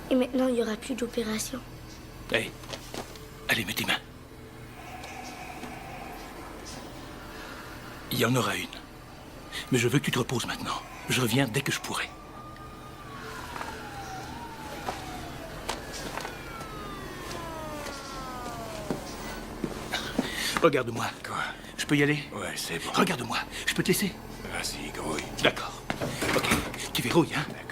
Et maintenant, il n'y aura plus d'opération. Hey, allez, mets tes mains. Il y en aura une. Mais je veux que tu te reposes maintenant. Je reviens dès que je pourrai. Regarde-moi. Quoi? Je peux y aller? Ouais, c'est bon. Regarde-moi. Je peux te laisser? Vas-y, grouille. D'accord. Ok. Tu verrouilles, hein? D'accord.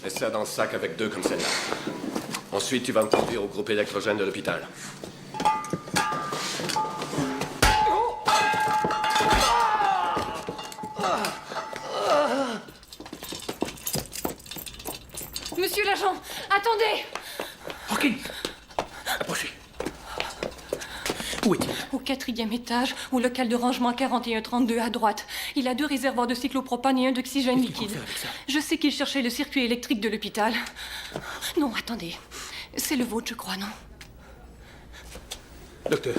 Mets ça dans le sac avec 2 comme celle-là. Ensuite, tu vas me conduire au groupe électrogène de l'hôpital. Monsieur l'agent, attendez! Hawkins! Approchez. Où est-il? Au 4e étage, au local de rangement 4132 à droite. Il a 2 réservoirs de cyclopropane et un d'oxygène liquide. Je sais qu'il cherchait le circuit électrique de l'hôpital. Non, attendez. C'est le vôtre, je crois, non? Docteur,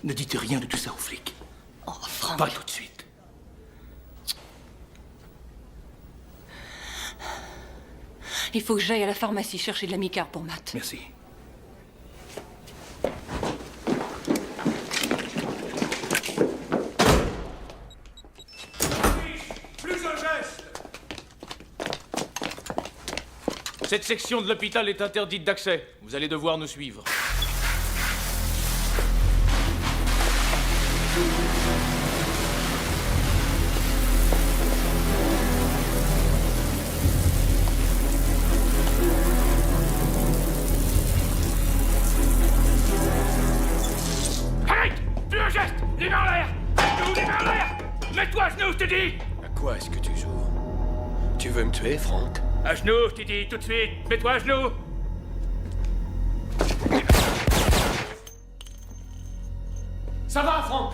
ne dites rien de tout ça aux flics. Oh, Frank. Pas tout de suite. Il faut que j'aille à la pharmacie chercher de la micar pour Matt. Merci. Plus un geste! Cette section de l'hôpital est interdite d'accès. Vous allez devoir nous suivre. Arrête! Plus un geste! Les mains en l'air! Les mains en l'air! Mets-toi à genoux, je te dis! À quoi est-ce que tu joues? Tu veux me tuer, Frank? À genoux, je te dis, tout de suite! Mets-toi à genoux! Ça va, Frank?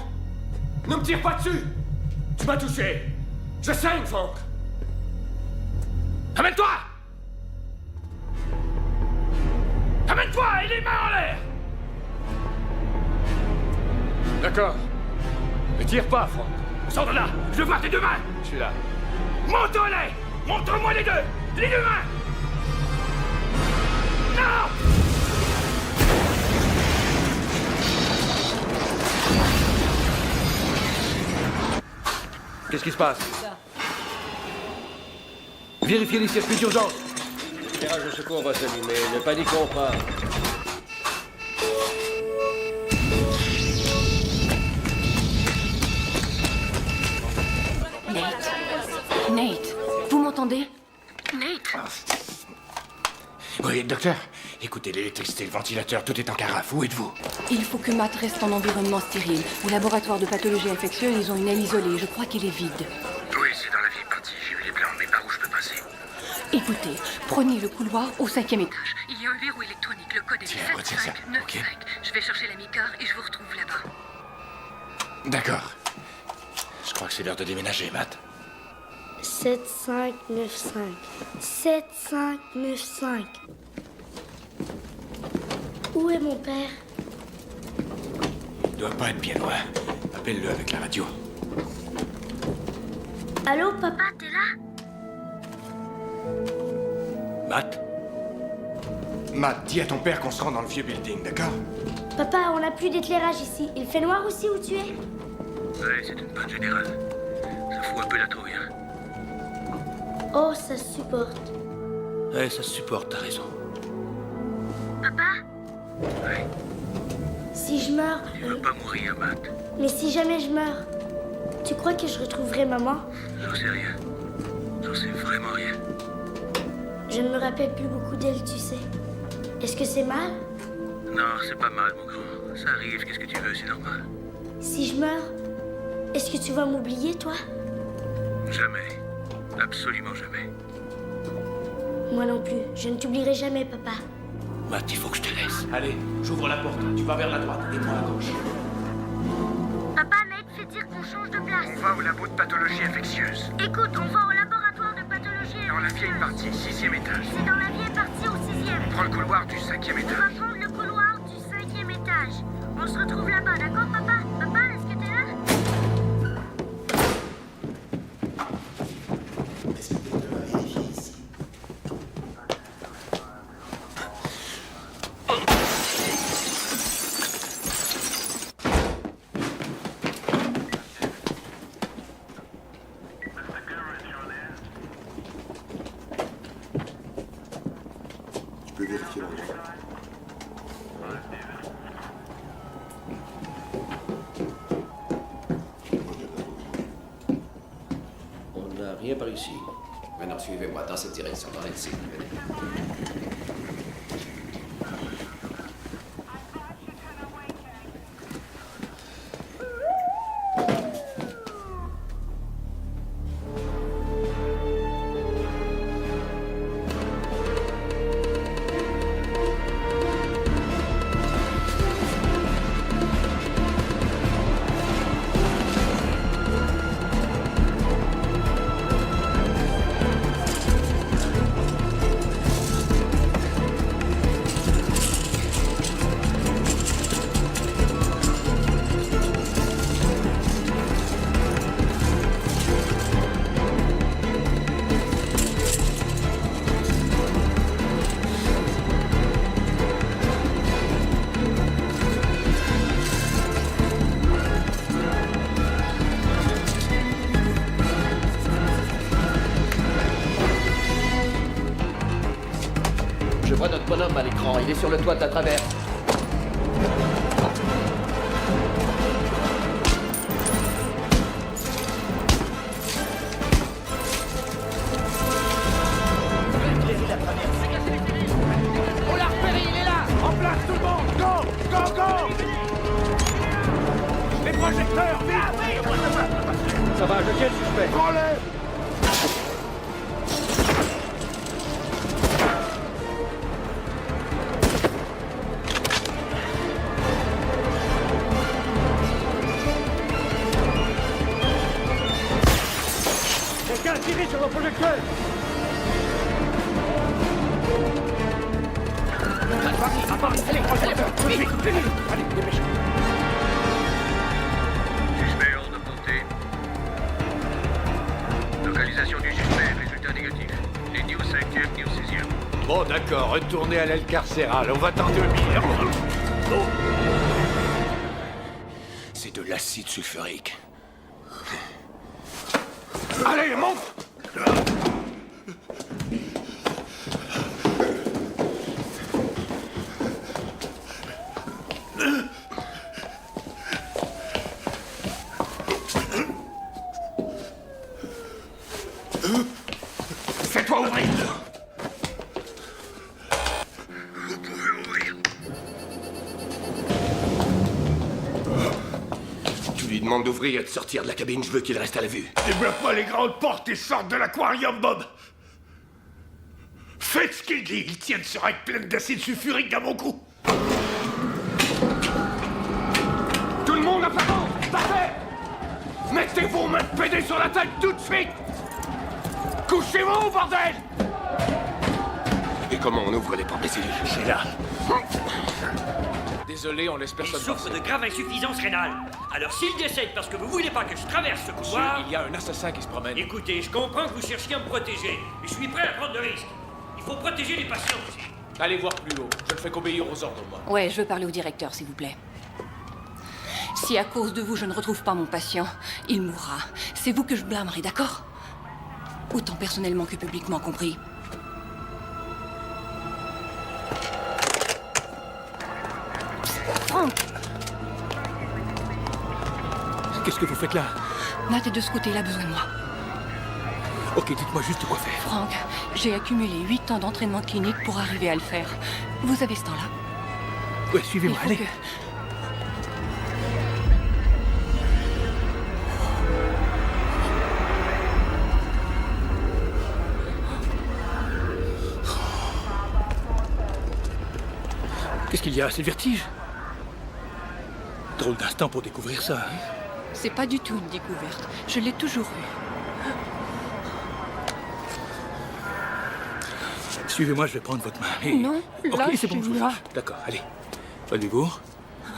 Ne me tire pas dessus! Tu m'as touché! Je saigne, Frank! Amène-toi! Amène-toi et les mains en l'air! D'accord. Ne tire pas, Frank. Sors de là! Je veux voir tes 2 mains! Je suis là. Montre-les! Montre-moi les 2! Les 2 mains! Non! Qu'est-ce qui se passe? Vérifiez les circuits d'urgence. L'éclairage de secours va s'allumer. Ne paniquons pas. Nate, vous m'entendez? Nate? Oui, docteur. Écoutez, l'électricité, le ventilateur, tout est en carafe. Où êtes-vous? Il faut que Matt reste en environnement stérile. Au laboratoire de pathologie infectieuse, ils ont une aile isolée. Je crois qu'il est vide. Oui, c'est dans la vieille partie. J'ai vu les plans, mais par où je peux passer? Écoutez, prenez le couloir au 5e étage. Il y a un verrou électronique. Le code est Tiens, retiens ça. 7595. Je vais chercher la micar et je vous retrouve là-bas. D'accord. Je crois que c'est l'heure de déménager, Matt. 7595. 7595. Où est mon père? Il doit pas être bien loin. Appelle-le avec la radio. Allô, papa, t'es là? Matt? Matt, dis à ton père qu'on se rend dans le vieux building, d'accord? Papa, on n'a plus d'éclairage ici. Il fait noir aussi où tu es? Ouais, c'est une panne générale. Ça fout un peu la trouille, hein. Oh, ça se supporte. Ouais, ça se supporte, t'as raison. Papa? Ouais. Si je meurs... Tu veux pas mourir, Matt? Mais si jamais je meurs, tu crois que je retrouverai maman? J'en sais rien. J'en sais vraiment rien. Je ne me rappelle plus beaucoup d'elle, tu sais. Est-ce que c'est mal? Non, c'est pas mal, mon grand. Ça arrive, qu'est-ce que tu veux, c'est normal. Si je meurs, est-ce que tu vas m'oublier, toi? Jamais. Absolument jamais. Moi non plus. Je ne t'oublierai jamais, papa. Matt, il faut que je te laisse. Allez, j'ouvre la porte. Tu vas vers la droite et moi à gauche. Papa, Nate fait dire qu'on change de place. On va au labo de pathologie infectieuse. Écoute, on va au laboratoire de pathologie Dans la vieille partie, 6e étage. C'est dans la vieille partie au 6e. On prend le couloir du 5e On va étage. prendre le couloir du 5e étage. On se retrouve là-bas, d'accord, papa? Papa, est-ce que t'es là? On n'a rien par ici. Maintenant, suivez-moi dans cette direction, dans l'Elysée. Venez. Je vois notre bonhomme à l'écran. Il est sur le toit à travers. On l'a repéré, il est là. En place, tout le monde. Go, go, go. Les projecteurs, vite. Ça va, je tiens le suspect. Prends-le. Quelqu'un tire sur le projecteur. Allez, vite, allez, dépêche. Suspect hors de portée. Localisation du suspect, résultat négatif. Les News 5e, News 6e. Bon, d'accord, retournez à l'aile carcérale. On va tenter le pire. C'est de l'acide sulfurique. Allez, monte. Fais-toi ouvrir. Tu lui demandes d'ouvrir et de sortir de la cabine, je veux qu'il reste à la vue. Débloque pas les grandes portes et sorte de l'aquarium, Bob. Faites ce qu'il dit. Il tient une seringue pleine d'acide sulfurique dans mon cou. Tout le monde à plat. Parfait. Mettez vos mains de PD sur la tête tout de suite. Couchez-vous, bordel. Et comment on ouvre les portes des cellules? C'est là. Désolé, on laisse personne Il souffre de grave insuffisance rénale. Alors s'il décède parce que vous voulez pas que je traverse ce couloir... Il y a un assassin qui se promène. Écoutez, je comprends que vous cherchiez à me protéger, mais je suis prêt à prendre le risque. Il faut protéger les patients aussi. Allez voir plus haut. Je ne fais qu'obéir aux ordres, moi. Ouais, je veux parler au directeur, s'il vous plaît. Si à cause de vous, je ne retrouve pas mon patient, il mourra. C'est vous que je blâmerai, d'accord? Autant personnellement que publiquement compris. Franck! Qu'est-ce que vous faites là? Nat est de ce côté, il a besoin de moi. Ok, dites-moi juste quoi faire. Franck, j'ai accumulé 8 ans d'entraînement clinique pour arriver à le faire. Vous avez ce temps-là? Ouais, suivez-moi, allez. Qu'est-ce qu'il y a? C'est le vertige? Drôle d'instant pour découvrir ça, hein? C'est pas du tout une découverte. Je l'ai toujours eu. Suivez-moi, je vais prendre votre main. Et... Non, ok, c'est bon, je vous lâchez-moi. lâche. D'accord, allez. Relevez-vous.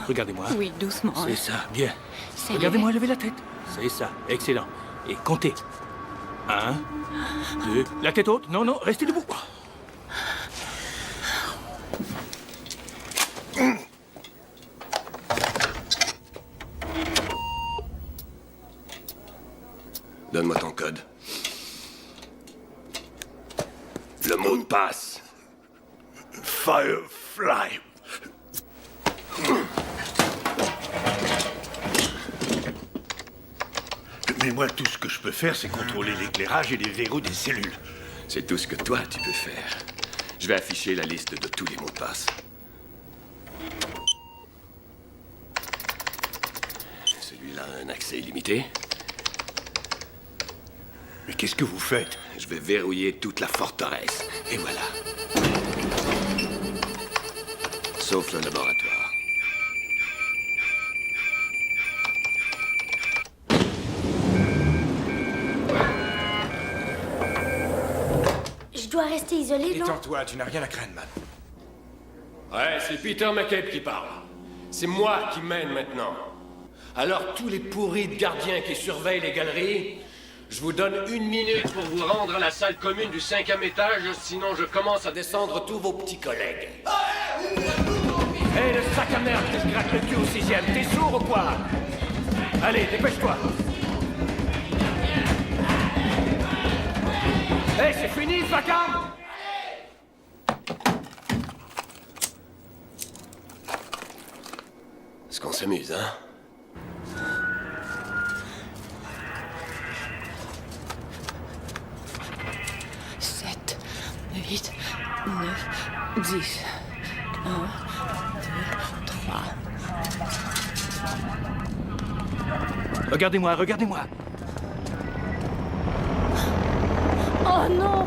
Regardez-moi. Oui, doucement. C'est ça, bien. Ça y est. Regardez-moi, levez la tête. C'est ça, excellent. Et comptez. 1, 2... La tête haute? Non, non, restez debout. Donne-moi ton code. Le mot de passe. Firefly. Mais moi, tout ce que je peux faire, c'est contrôler l'éclairage et les verrous des cellules. C'est tout ce que toi, tu peux faire. Je vais afficher la liste de tous les mots de passe. Celui-là a un accès illimité. Mais qu'est-ce que vous faites? Je vais verrouiller toute la forteresse. Et voilà. Sauf le laboratoire. Je dois rester isolé, non? Détends-toi, tu n'as rien à craindre, man. Ouais, c'est Peter McCabe qui parle. C'est moi qui mène maintenant. Alors, tous les pourris de gardiens qui surveillent les galeries, je vous donne 1 minute pour vous rendre à la salle commune du 5e étage, sinon je commence à descendre tous vos petits collègues. Hé, le sac à merde que je gratte le cul au 6e, t'es sourd ou quoi? Allez, dépêche-toi. Hé, c'est fini, ce vacarme? Est-ce qu'on s'amuse, hein? Sept, 8, 9, 10. 1, 2, 3. Regardez-moi, regardez-moi. Oh non!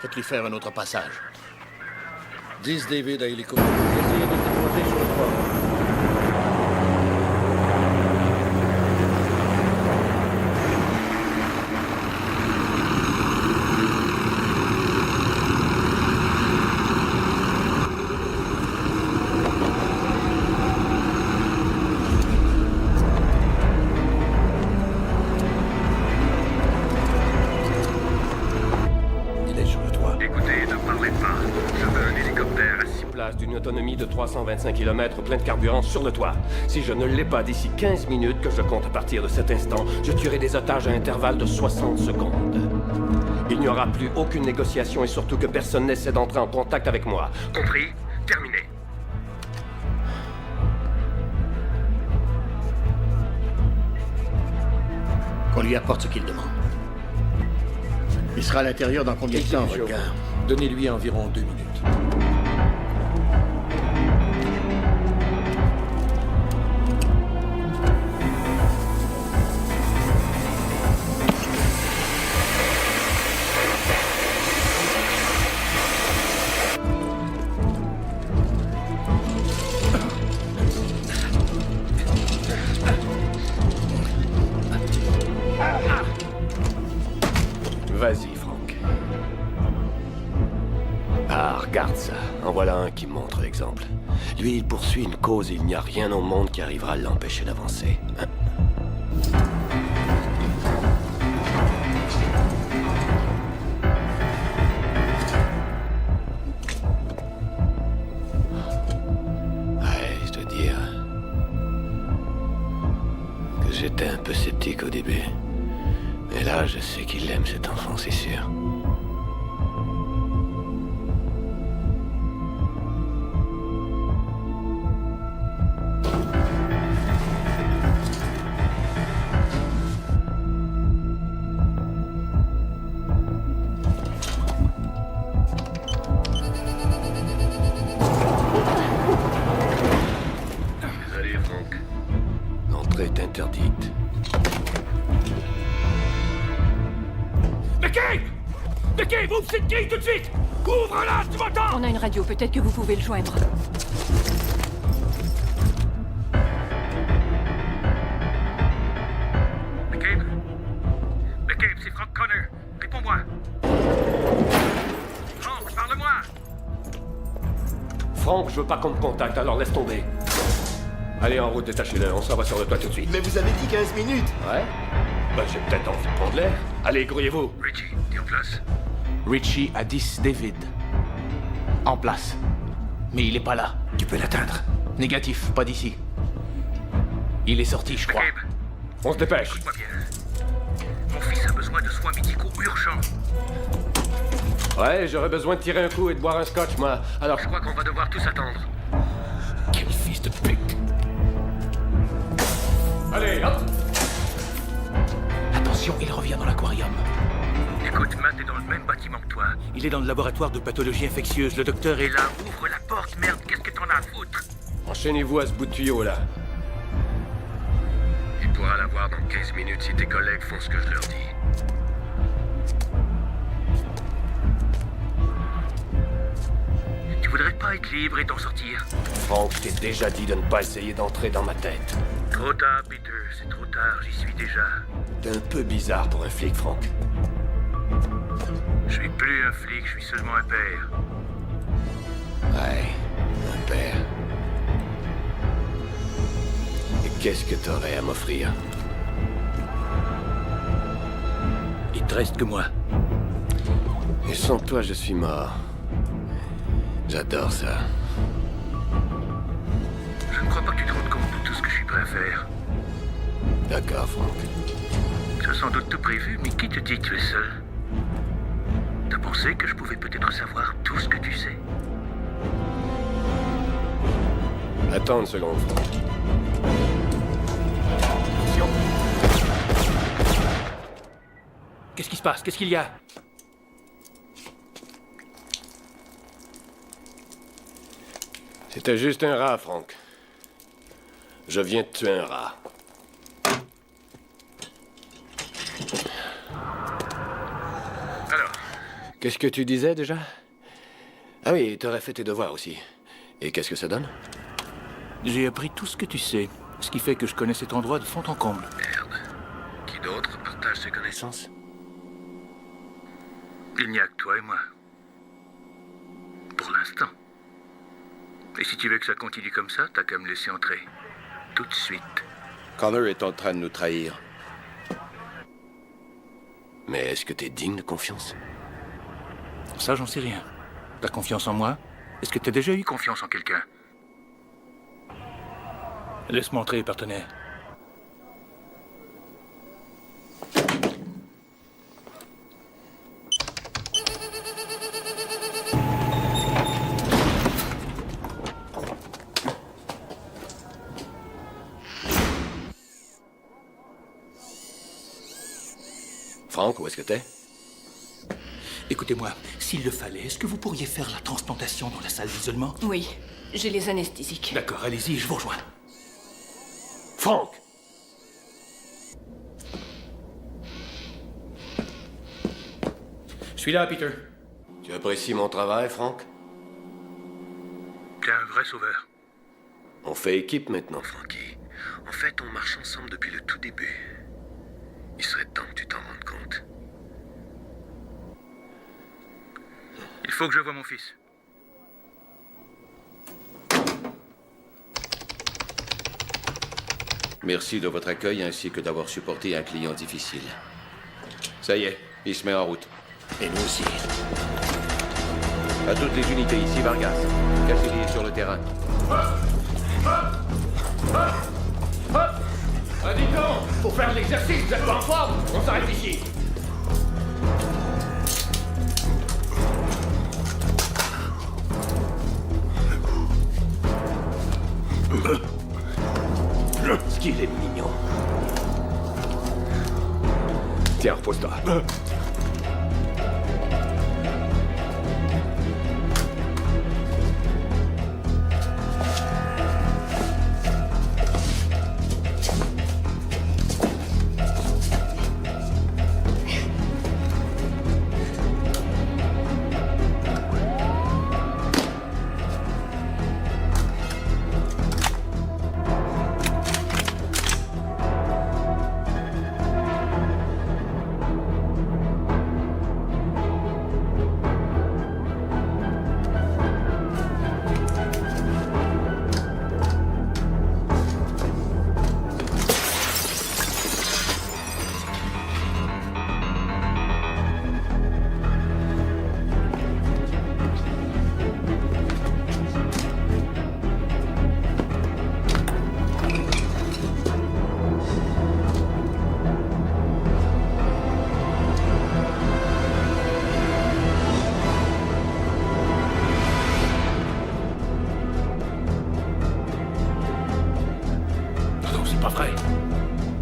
Faites-lui faire un autre passage. 10 David à hélicoptère. Essayez de déposer sur le toit. D'une autonomie de 325 km, plein de carburant sur le toit. Si je ne l'ai pas d'ici 15 minutes, que je compte à partir de cet instant, je tuerai des otages à intervalle de 60 secondes. Il n'y aura plus aucune négociation et surtout que personne n'essaie d'entrer en contact avec moi. Compris? Terminé. Qu'on lui apporte ce qu'il demande. Il sera à l'intérieur dans combien de temps, votre gars? Donnez-lui environ 2 minutes. Vas-y, Frank. Ah, regarde ça. En voilà un qui montre l'exemple. Lui, il poursuit une cause et il n'y a rien au monde qui arrivera à l'empêcher d'avancer. Hein? Ouais, je dois dire que j'étais un peu sceptique au début. Mais là, je sais qu'il aime cet enfant, c'est sûr. Désolé, Franck. L'entrée est interdite. McCabe! McCabe, ouvre cette grille tout de suite! Ouvre-la, tu m'entends? On a une radio, peut-être que vous pouvez le joindre. McCabe? McCabe, c'est Frank Connor. Réponds-moi. Frank, parle-moi! Franck, je veux pas qu'on me contacte, alors laisse tomber. Allez, en route, détachez-le, on s'en va sur le toit tout de suite. Mais vous avez dit 15 minutes. Ouais? Ben, j'ai peut-être envie de prendre l'air. Allez, grouillez-vous. Richie, t'es en place. Richie à 10 David. En place. Mais il est pas là. Tu peux l'atteindre. Négatif, pas d'ici. Il est sorti, je crois. McCabe, On se dépêche. écoute-moi bien. Mon fils a besoin de soins médicaux urgents. Ouais, j'aurais besoin de tirer un coup et de boire un scotch, moi. Alors... Je crois qu'on va devoir tous attendre. Quel fils de pute. Allez, hop! Attention, il revient dans l'aquarium. Écoute, Matt est dans le même bâtiment que toi. Il est dans le laboratoire de pathologie infectieuse. Le docteur est... Et là, ouvre la porte, merde, qu'est-ce que t'en as à foutre? Enchaînez-vous à ce bout de tuyau, là. Tu pourras la voir dans 15 minutes si tes collègues font ce que je leur dis. Tu voudrais pas être libre et t'en sortir? Franck, je t'ai déjà dit de ne pas essayer d'entrer dans ma tête. Trop tard, Peter, c'est trop tard, j'y suis déjà. T'es un peu bizarre pour un flic, Franck. Je suis plus un flic, je suis seulement un père. Ouais, un père. Et qu'est-ce que t'aurais à m'offrir? Il te reste que moi. Et sans toi, je suis mort. J'adore ça. Je ne crois pas que tu te rendes compte de tout ce que je suis prêt à faire. D'accord, Franck. Tu as sans doute tout prévu, mais qui te dit que tu es seul? T'as pensé que je pouvais peut-être savoir tout ce que tu sais? Attends une seconde, Franck. Qu'est-ce qui se passe? Qu'est-ce qu'il y a? C'était juste un rat, Franck. Je viens de tuer un rat. Alors? Qu'est-ce que tu disais déjà? Ah oui, t'aurais fait tes devoirs aussi. Et qu'est-ce que ça donne? J'ai appris tout ce que tu sais. Ce qui fait que je connais cet endroit de fond en comble. Merde. Qui d'autre partage ses connaissances? Il n'y a que toi et moi. Pour l'instant. Et si tu veux que ça continue comme ça, t'as qu'à me laisser entrer. Tout de suite. Connor est en train de nous trahir. Mais est-ce que t'es digne de confiance? Ça, j'en sais rien. T'as confiance en moi? Est-ce que t'as déjà eu Confiance en quelqu'un. Laisse-moi entrer, partenaire. Franck, où est-ce que t'es? Écoutez-moi, s'il le fallait, est-ce que vous pourriez faire la transplantation dans la salle d'isolement? Oui, j'ai les anesthésiques. D'accord, allez-y, je vous rejoins. Franck! Je suis là, Peter. Tu apprécies mon travail, Franck? T'es un vrai sauveur. On fait équipe maintenant. Frankie, en fait, on marche ensemble depuis le tout début. Il serait temps que tu t'en rendes compte. Il faut que je voie mon fils. Merci de votre accueil ainsi que d'avoir supporté un client difficile. Ça y est, il se met en route. Et nous aussi. À toutes les unités ici, Vargas. Cachez-les sur le terrain. Ah, dis donc, pour faire l'exercice, vous êtes pas en forme? On s'arrête ici. Ce qu'il est mignon. Tiens, repose-toi.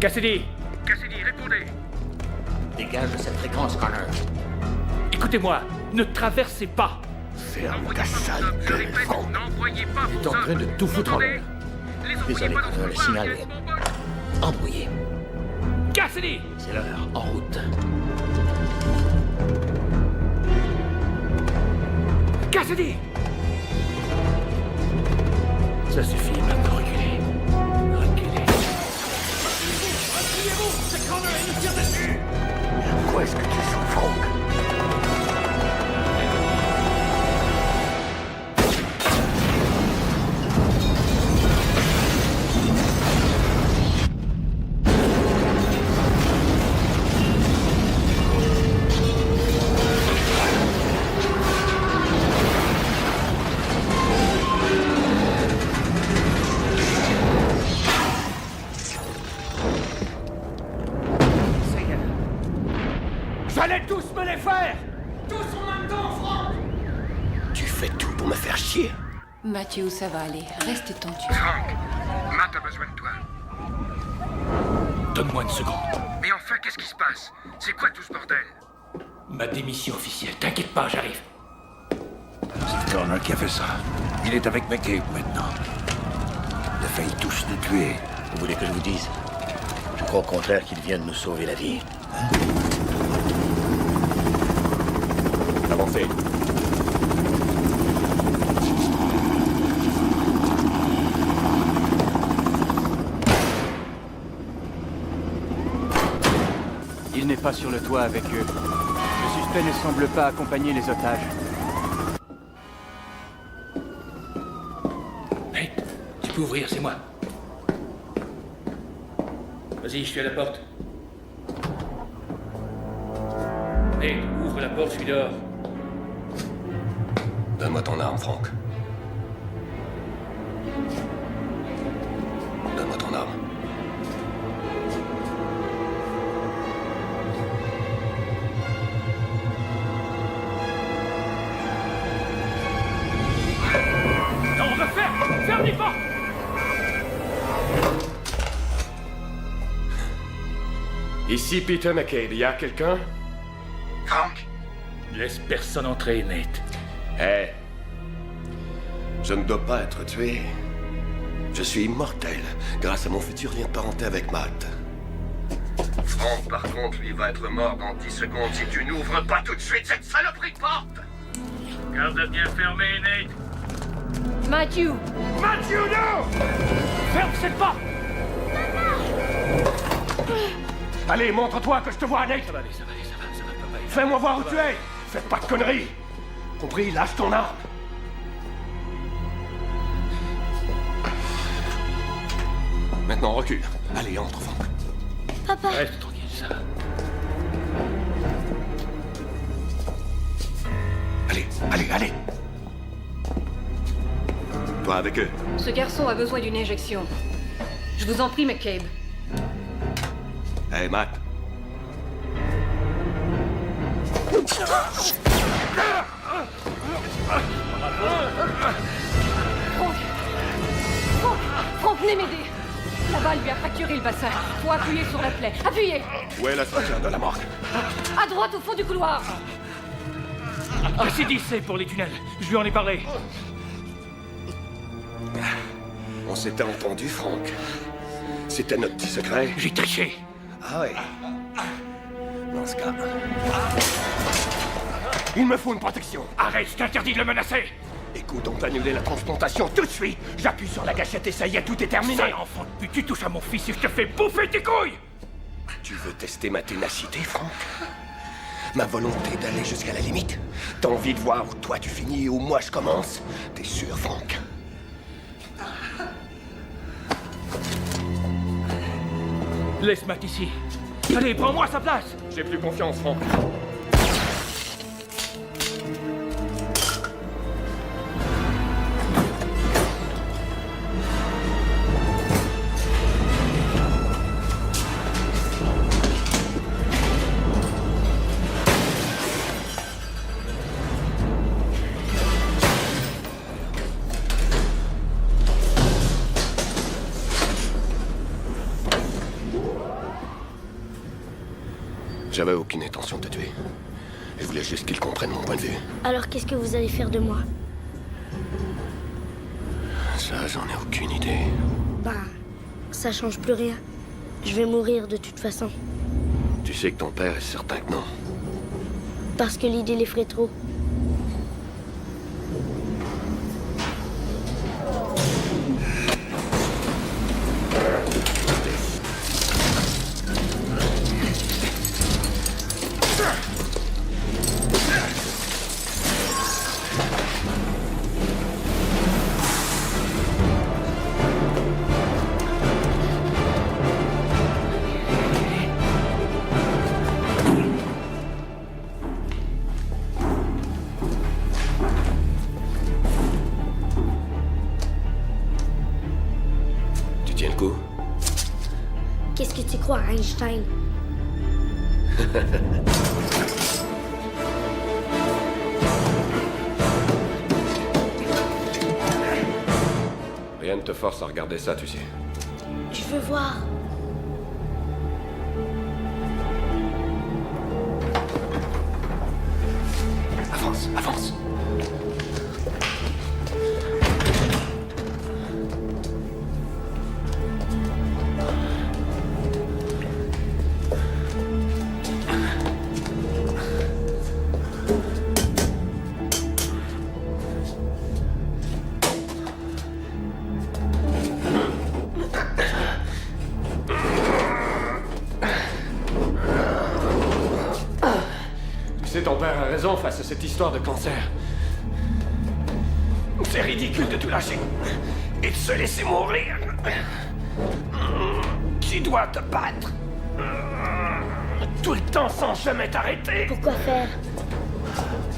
Cassidy! Cassidy, répondez. Dégage de cette fréquence, Connor. Écoutez-moi, ne traversez pas! Ferme ta sale gueule, Franck. N'envoyez pas Il est vos en train de tout foutre en l'air. Désolé, Connor, le signal est embrouillé. Cassidy! C'est l'heure, en route. Cassidy! Ça suffit, maintenant reculez. Reculez. Appuyez-vous! C'est Connor, il nous tire dessus! Quoi est-ce que tu sens, Franck? J'allais tous me les faire! Tous en même temps, Franck! Tu fais tout pour me faire chier. Matthew, ça va aller. Reste tendu. Franck, Matt a besoin de toi. Donne-moi une seconde. Mais enfin, qu'est-ce qui se passe? C'est quoi tout ce bordel? Ma démission officielle. T'inquiète pas, j'arrive. C'est Connor qui a fait ça. Il est avec McCabe maintenant. Il a failli tous nous tuer. Vous voulez que je vous dise? Je crois au contraire qu'il vient de nous sauver la vie. Avancez. Il n'est pas sur le toit avec eux. Le suspect ne semble pas accompagner les otages. Hey, tu peux ouvrir, c'est moi. Vas-y, je suis à la porte. Hey, ouvre la porte, je suis dehors. Donne-moi ton arme, Franck. Donne-moi ton arme. Non, on va faire! Ferme les portes! Ici Peter McCabe, y a quelqu'un? Franck? Laisse personne entrer, Nate. Hé. Je ne dois pas être tué. Je suis immortel, grâce à mon futur lien de parenté avec Matt. Franck, par contre, lui, va être mort dans 10 secondes si tu n'ouvres pas tout de suite cette saloperie de porte! Garde bien fermé, Nate. Matthew! Matthew, non! Ferme cette porte! Allez, montre-toi que je te vois, Nate! Ça va aller, ça va aller, ça va, papa. Fais-moi voir où tu es! Fais pas de conneries! Compris, lâche ton arme! Maintenant, recule. Allez, entre, Franck. Papa. Reste tranquille, ça va. Allez. Toi avec eux. Ce garçon a besoin d'une injection. Je vous en prie, McCabe. Hé, Matt. Franck, venez m'aider. La balle lui a fracturé le bassin. Faut appuyer sur la plaie. Appuyez! Où est la structure de la morgue? À droite, au fond du couloir. Cassidy, c'est pour les tunnels. Je lui en ai parlé. On s'était entendu, Franck. C'était notre petit secret. J'ai triché. Ah ouais. Dans ce cas... Il me faut une protection. Arrête, je t'interdis de le menacer. Écoute, on peut annuler la transplantation tout de suite. J'appuie sur la gâchette et ça y est, tout est terminé. Sale enfant de pute, tu touches à mon fils et je te fais bouffer tes couilles. Tu veux tester ma ténacité, Franck? Ma volonté d'aller jusqu'à la limite? T'as envie de voir où toi tu finis et où moi je commence? T'es sûr, Franck? Laisse Matt ici. Allez, prends-moi sa place. J'ai plus confiance, Franck. J'avais aucune intention de te tuer. Je voulais juste qu'ils comprennent mon point de vue. Alors qu'est-ce que vous allez faire de moi? Ça, j'en ai aucune idée. Bah, ça change plus rien. Je vais mourir de toute façon. Tu sais que ton père est certain que non. Parce que l'idée l'effraie trop. Tiens le coup? Qu'est-ce que tu crois, Einstein? Rien ne te force à regarder ça, tu sais. Je veux voir. Avance, avance. Tu sais, ton père a raison face à cette histoire de cancer. C'est ridicule de tout lâcher et de se laisser mourir. Tu dois te battre. Tout le temps sans jamais t'arrêter. Pourquoi faire?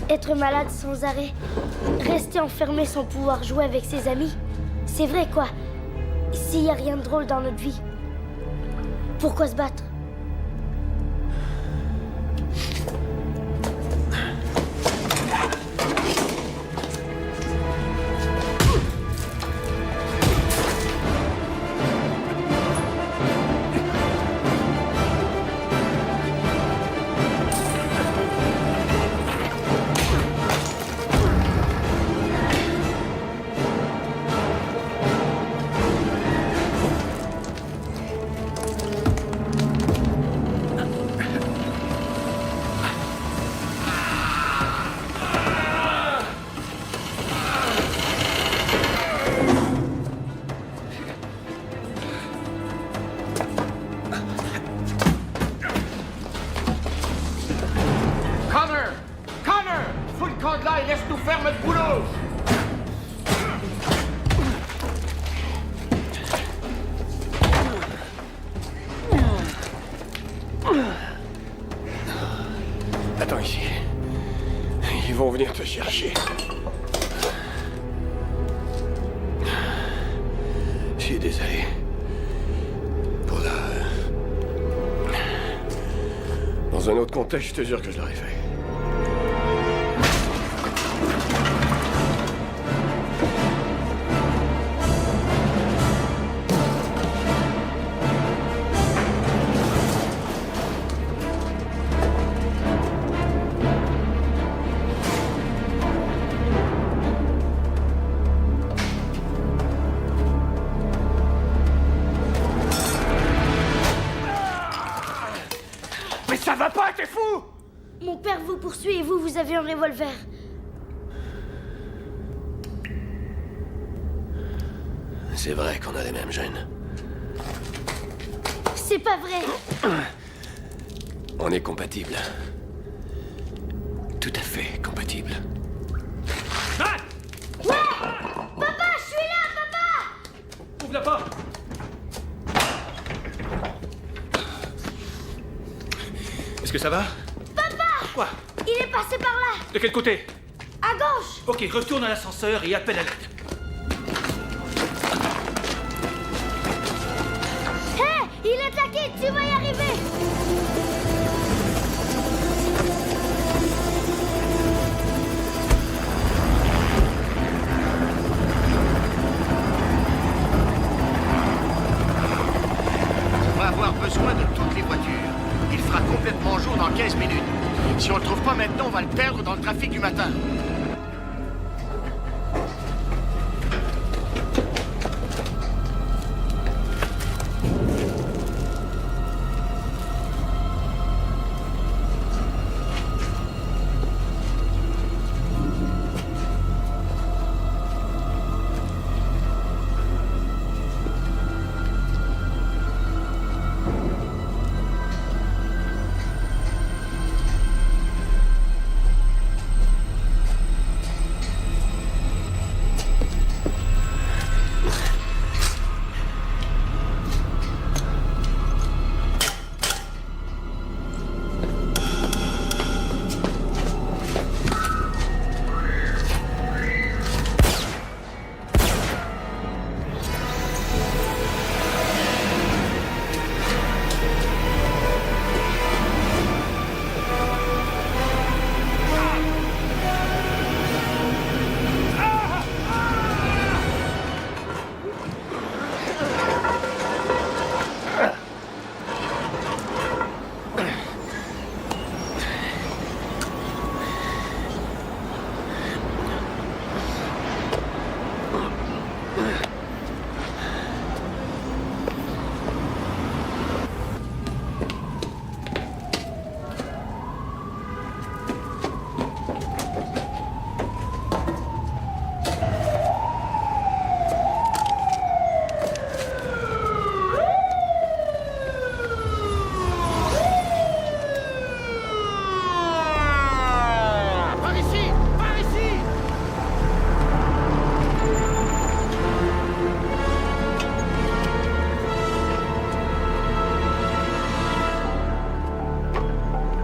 Être malade sans arrêt? Rester enfermé sans pouvoir jouer avec ses amis? C'est vrai, quoi. S'il y a rien de drôle dans notre vie, pourquoi se battre? Là et laisse-nous faire notre boulot. Attends ici. Ils vont venir te chercher. Je suis désolé. Pour la... Dans un autre contexte, je te jure que je l'aurais fait. Mais ça va pas, t'es fou! Mon père vous poursuit et vous avez un revolver. C'est vrai qu'on a les mêmes gènes. C'est pas vrai. On est compatibles. Tout à fait compatibles. Ouais! Papa, je suis là, papa! Ouvre la porte! Est-ce que ça va? Papa! Quoi? Il est passé par là! De quel côté? À gauche! Ok, retourne à l'ascenseur et appelle à l'aide. Hé! Il est attaqué! Tu vas y arriver! On va avoir besoin de toutes les voitures. Il fera complètement jour dans dans le trafic du matin.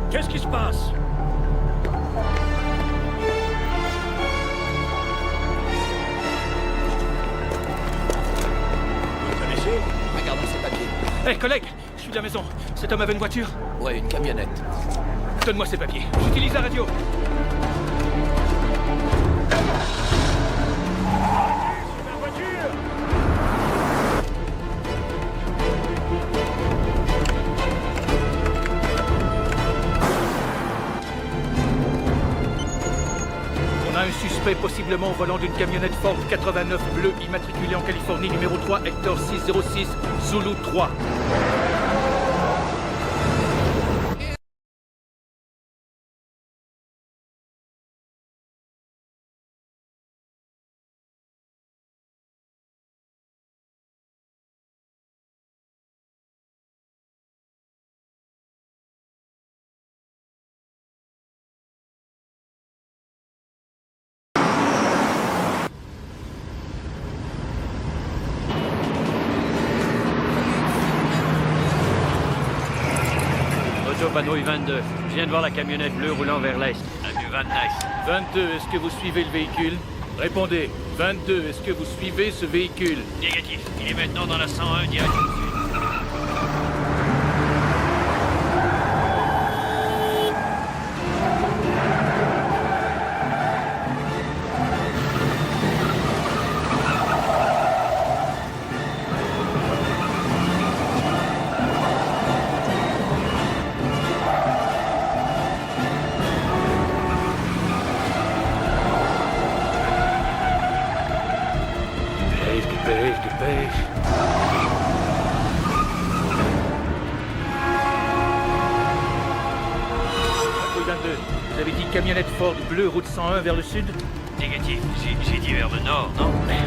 Qu'est-ce qui se passe? Vous le connaissez? Regardons ses papiers. Hé, collègue, je suis de la maison. Cet homme avait une voiture? Ouais, une camionnette. Donne-moi ses papiers. J'utilise la radio. Un suspect possiblement au volant d'une camionnette Ford 89 bleue immatriculée en Californie, numéro 3, Hector 606, Zulu 3. Panouille 22. Je viens de voir la camionnette bleue roulant vers l'est. Avenue Van Nuys. 22, est-ce que vous suivez le véhicule? Répondez. 22, est-ce que vous suivez ce véhicule? Négatif. Il est maintenant dans la 101 direction sud. Vous avez dit camionnette Ford bleue, route 101 vers le sud? Négatif. J'ai dit vers le nord, non? Merde.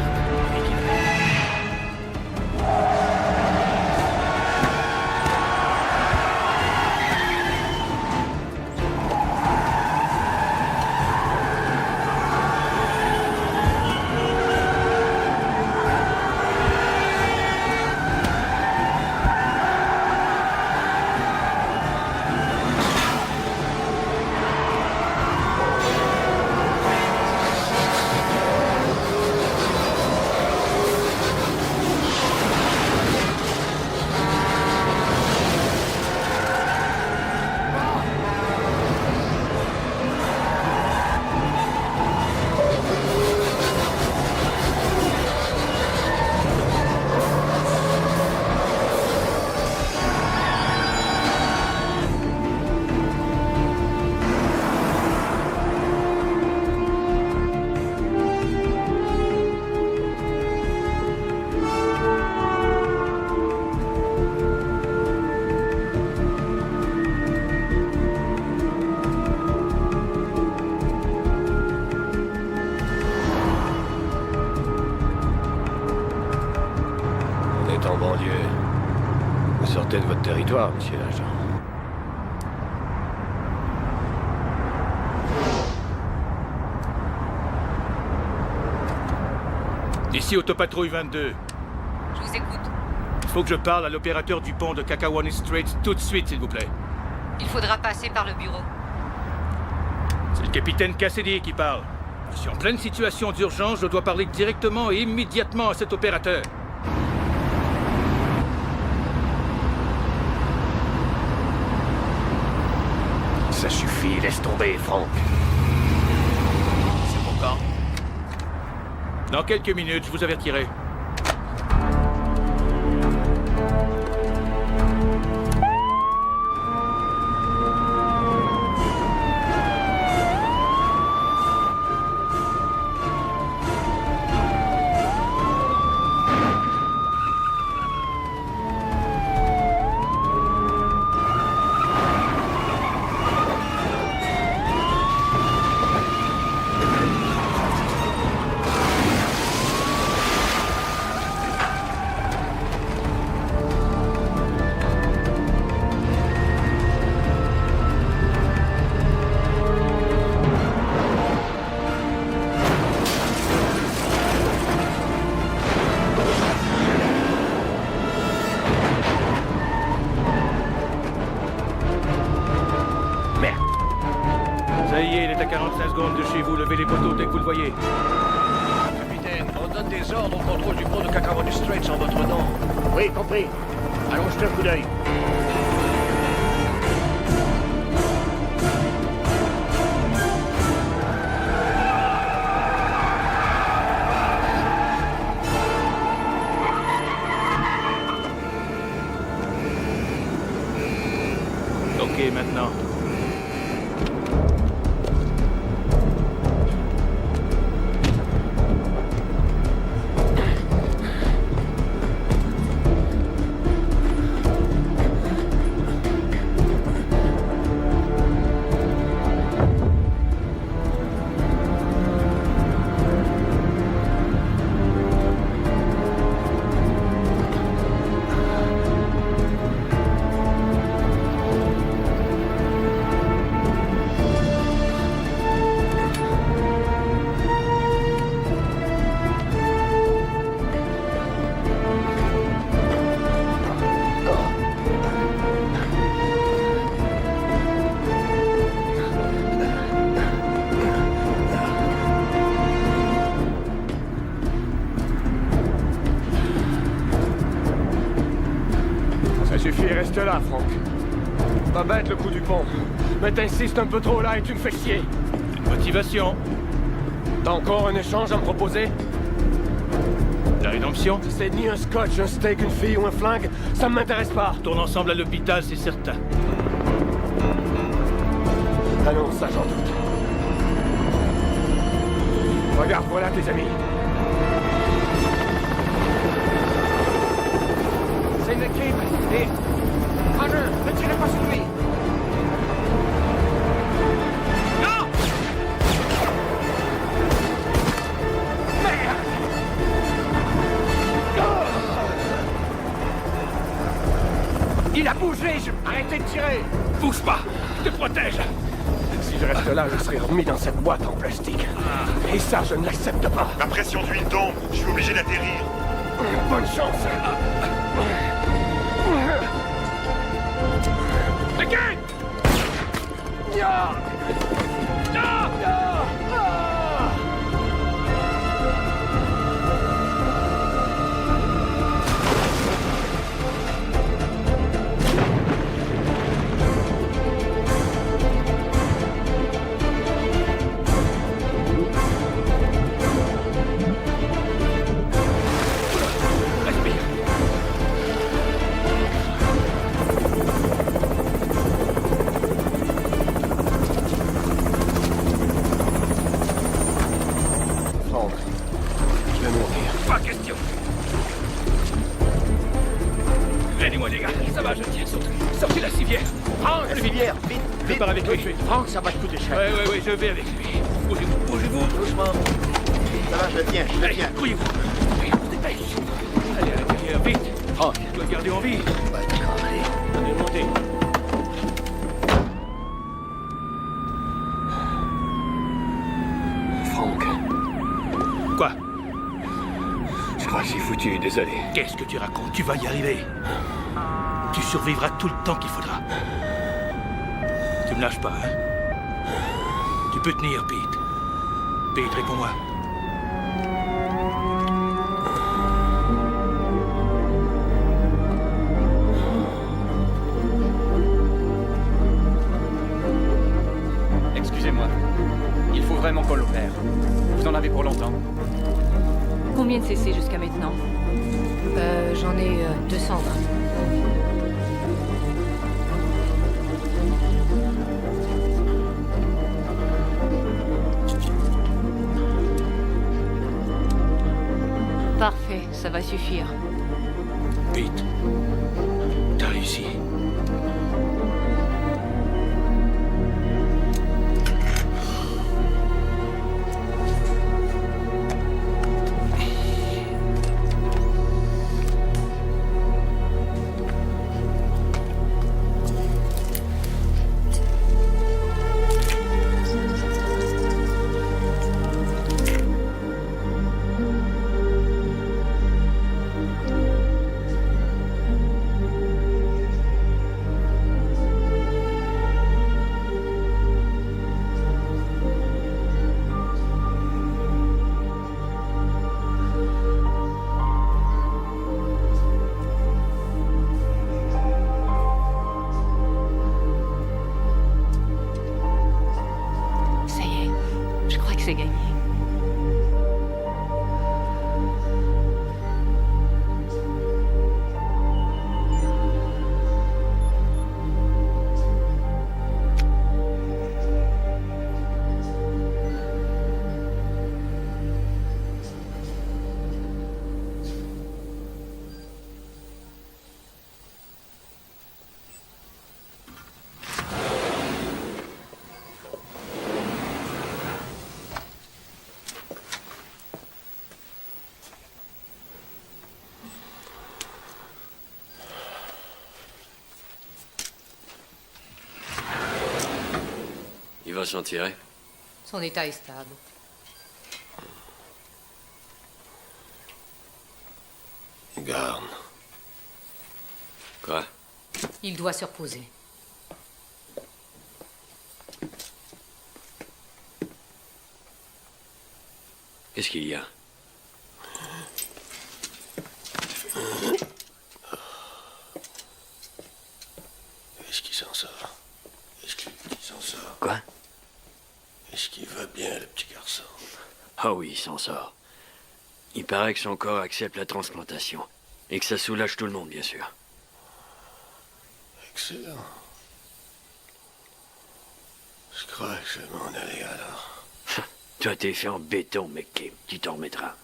est en banlieue. Vous sortez de votre territoire, monsieur l'agent. Ici Autopatrouille 22. Je vous écoute. Il faut que je parle à l'opérateur du pont de Kakawani Straits tout de suite, s'il vous plaît. Il faudra passer par le bureau. C'est le capitaine Cassidy qui parle. Je suis en pleine situation d'urgence, je dois parler directement et immédiatement à cet opérateur. Ça suffit, laisse tomber, Frank. C'est pour quand? Dans quelques minutes, je vous avertirai. Ça y est, il est à 45 secondes de chez vous. Levez les poteaux dès que vous le voyez. Capitaine, on donne des ordres au contrôle du pont de Kakawani Straits en votre nom. Oui, compris. Allons jeter un coup d'œil. Ok, maintenant. Ça suffit, reste là, Frank. Pas bête le coup du pont. Mais t'insistes un peu trop là et tu me fais chier. Motivation. T'as encore un échange à me proposer? La rédemption? C'est ni un scotch, un steak, une fille ou un flingue, ça ne m'intéresse pas. Tourne ensemble à l'hôpital, c'est certain. Ah non, ça j'en doute. Regarde, voilà tes amis. C'est une équipe et... Hunter, ne tirez pas sur lui. Non! Merde! Il a bougé, arrêtez de tirer! Bouge pas! Je te protège! Si je reste là, je serai remis dans cette boîte en plastique. Et ça, je ne l'accepte pas. La pression d'huile tombe, je suis obligé d'atterrir. Bonne chance! Again! Aidez-moi, les gars. Ça va, je tiens. Sortez la civière. Franck, la civière, vite, Je pars avec lui. Franck, ça va te coûter cher. Oui, je vais avec lui. Bougez-vous. Doucement. Ça va, je le tiens, Allez, grouillez-vous. Oui, on se dépêche. Allez, à l'intérieur, vite. Oh, je dois garder en vie. Ouais, d'accord, allez. Allez, montez. Franck. Quoi? Je crois que c'est foutu, désolé. Qu'est-ce que tu racontes? Tu vas y arriver. Tu survivras tout le temps qu'il faudra. Tu me lâches pas, hein? Tu peux tenir, Pete. Pete, réponds-moi. Excusez-moi. Il faut vraiment qu'on l'opère. Vous en avez pour longtemps. Combien de CC jusqu'à maintenant? J'en ai 220. Parfait, ça va suffire. Pete, t'as réussi. Ça y est, je crois que c'est gagné. Il va s'en tirer. Son état est stable. Garde. Quoi? Il doit se reposer. Qu'est-ce qu'il y a? Est-ce qu'il s'en sort? Est-ce qu'il s'en sort? Quoi? Est-ce qu'il va bien, le petit garçon? Ah oui, il s'en sort. Il paraît que son corps accepte la transplantation. Et que ça soulage tout le monde, bien sûr. Excellent. Je crois que je vais m'en aller alors. Toi, t'es fait en béton, mec. Tu t'en remettras.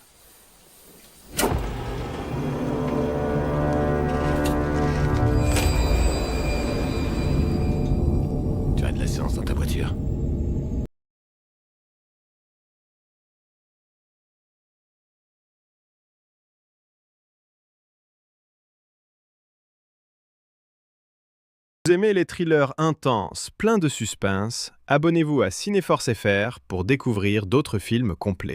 Tu as de l'essence dans ta voiture? Vous aimez les thrillers intenses, pleins de suspense, abonnez-vous à Cinéforce FR pour découvrir d'autres films complets.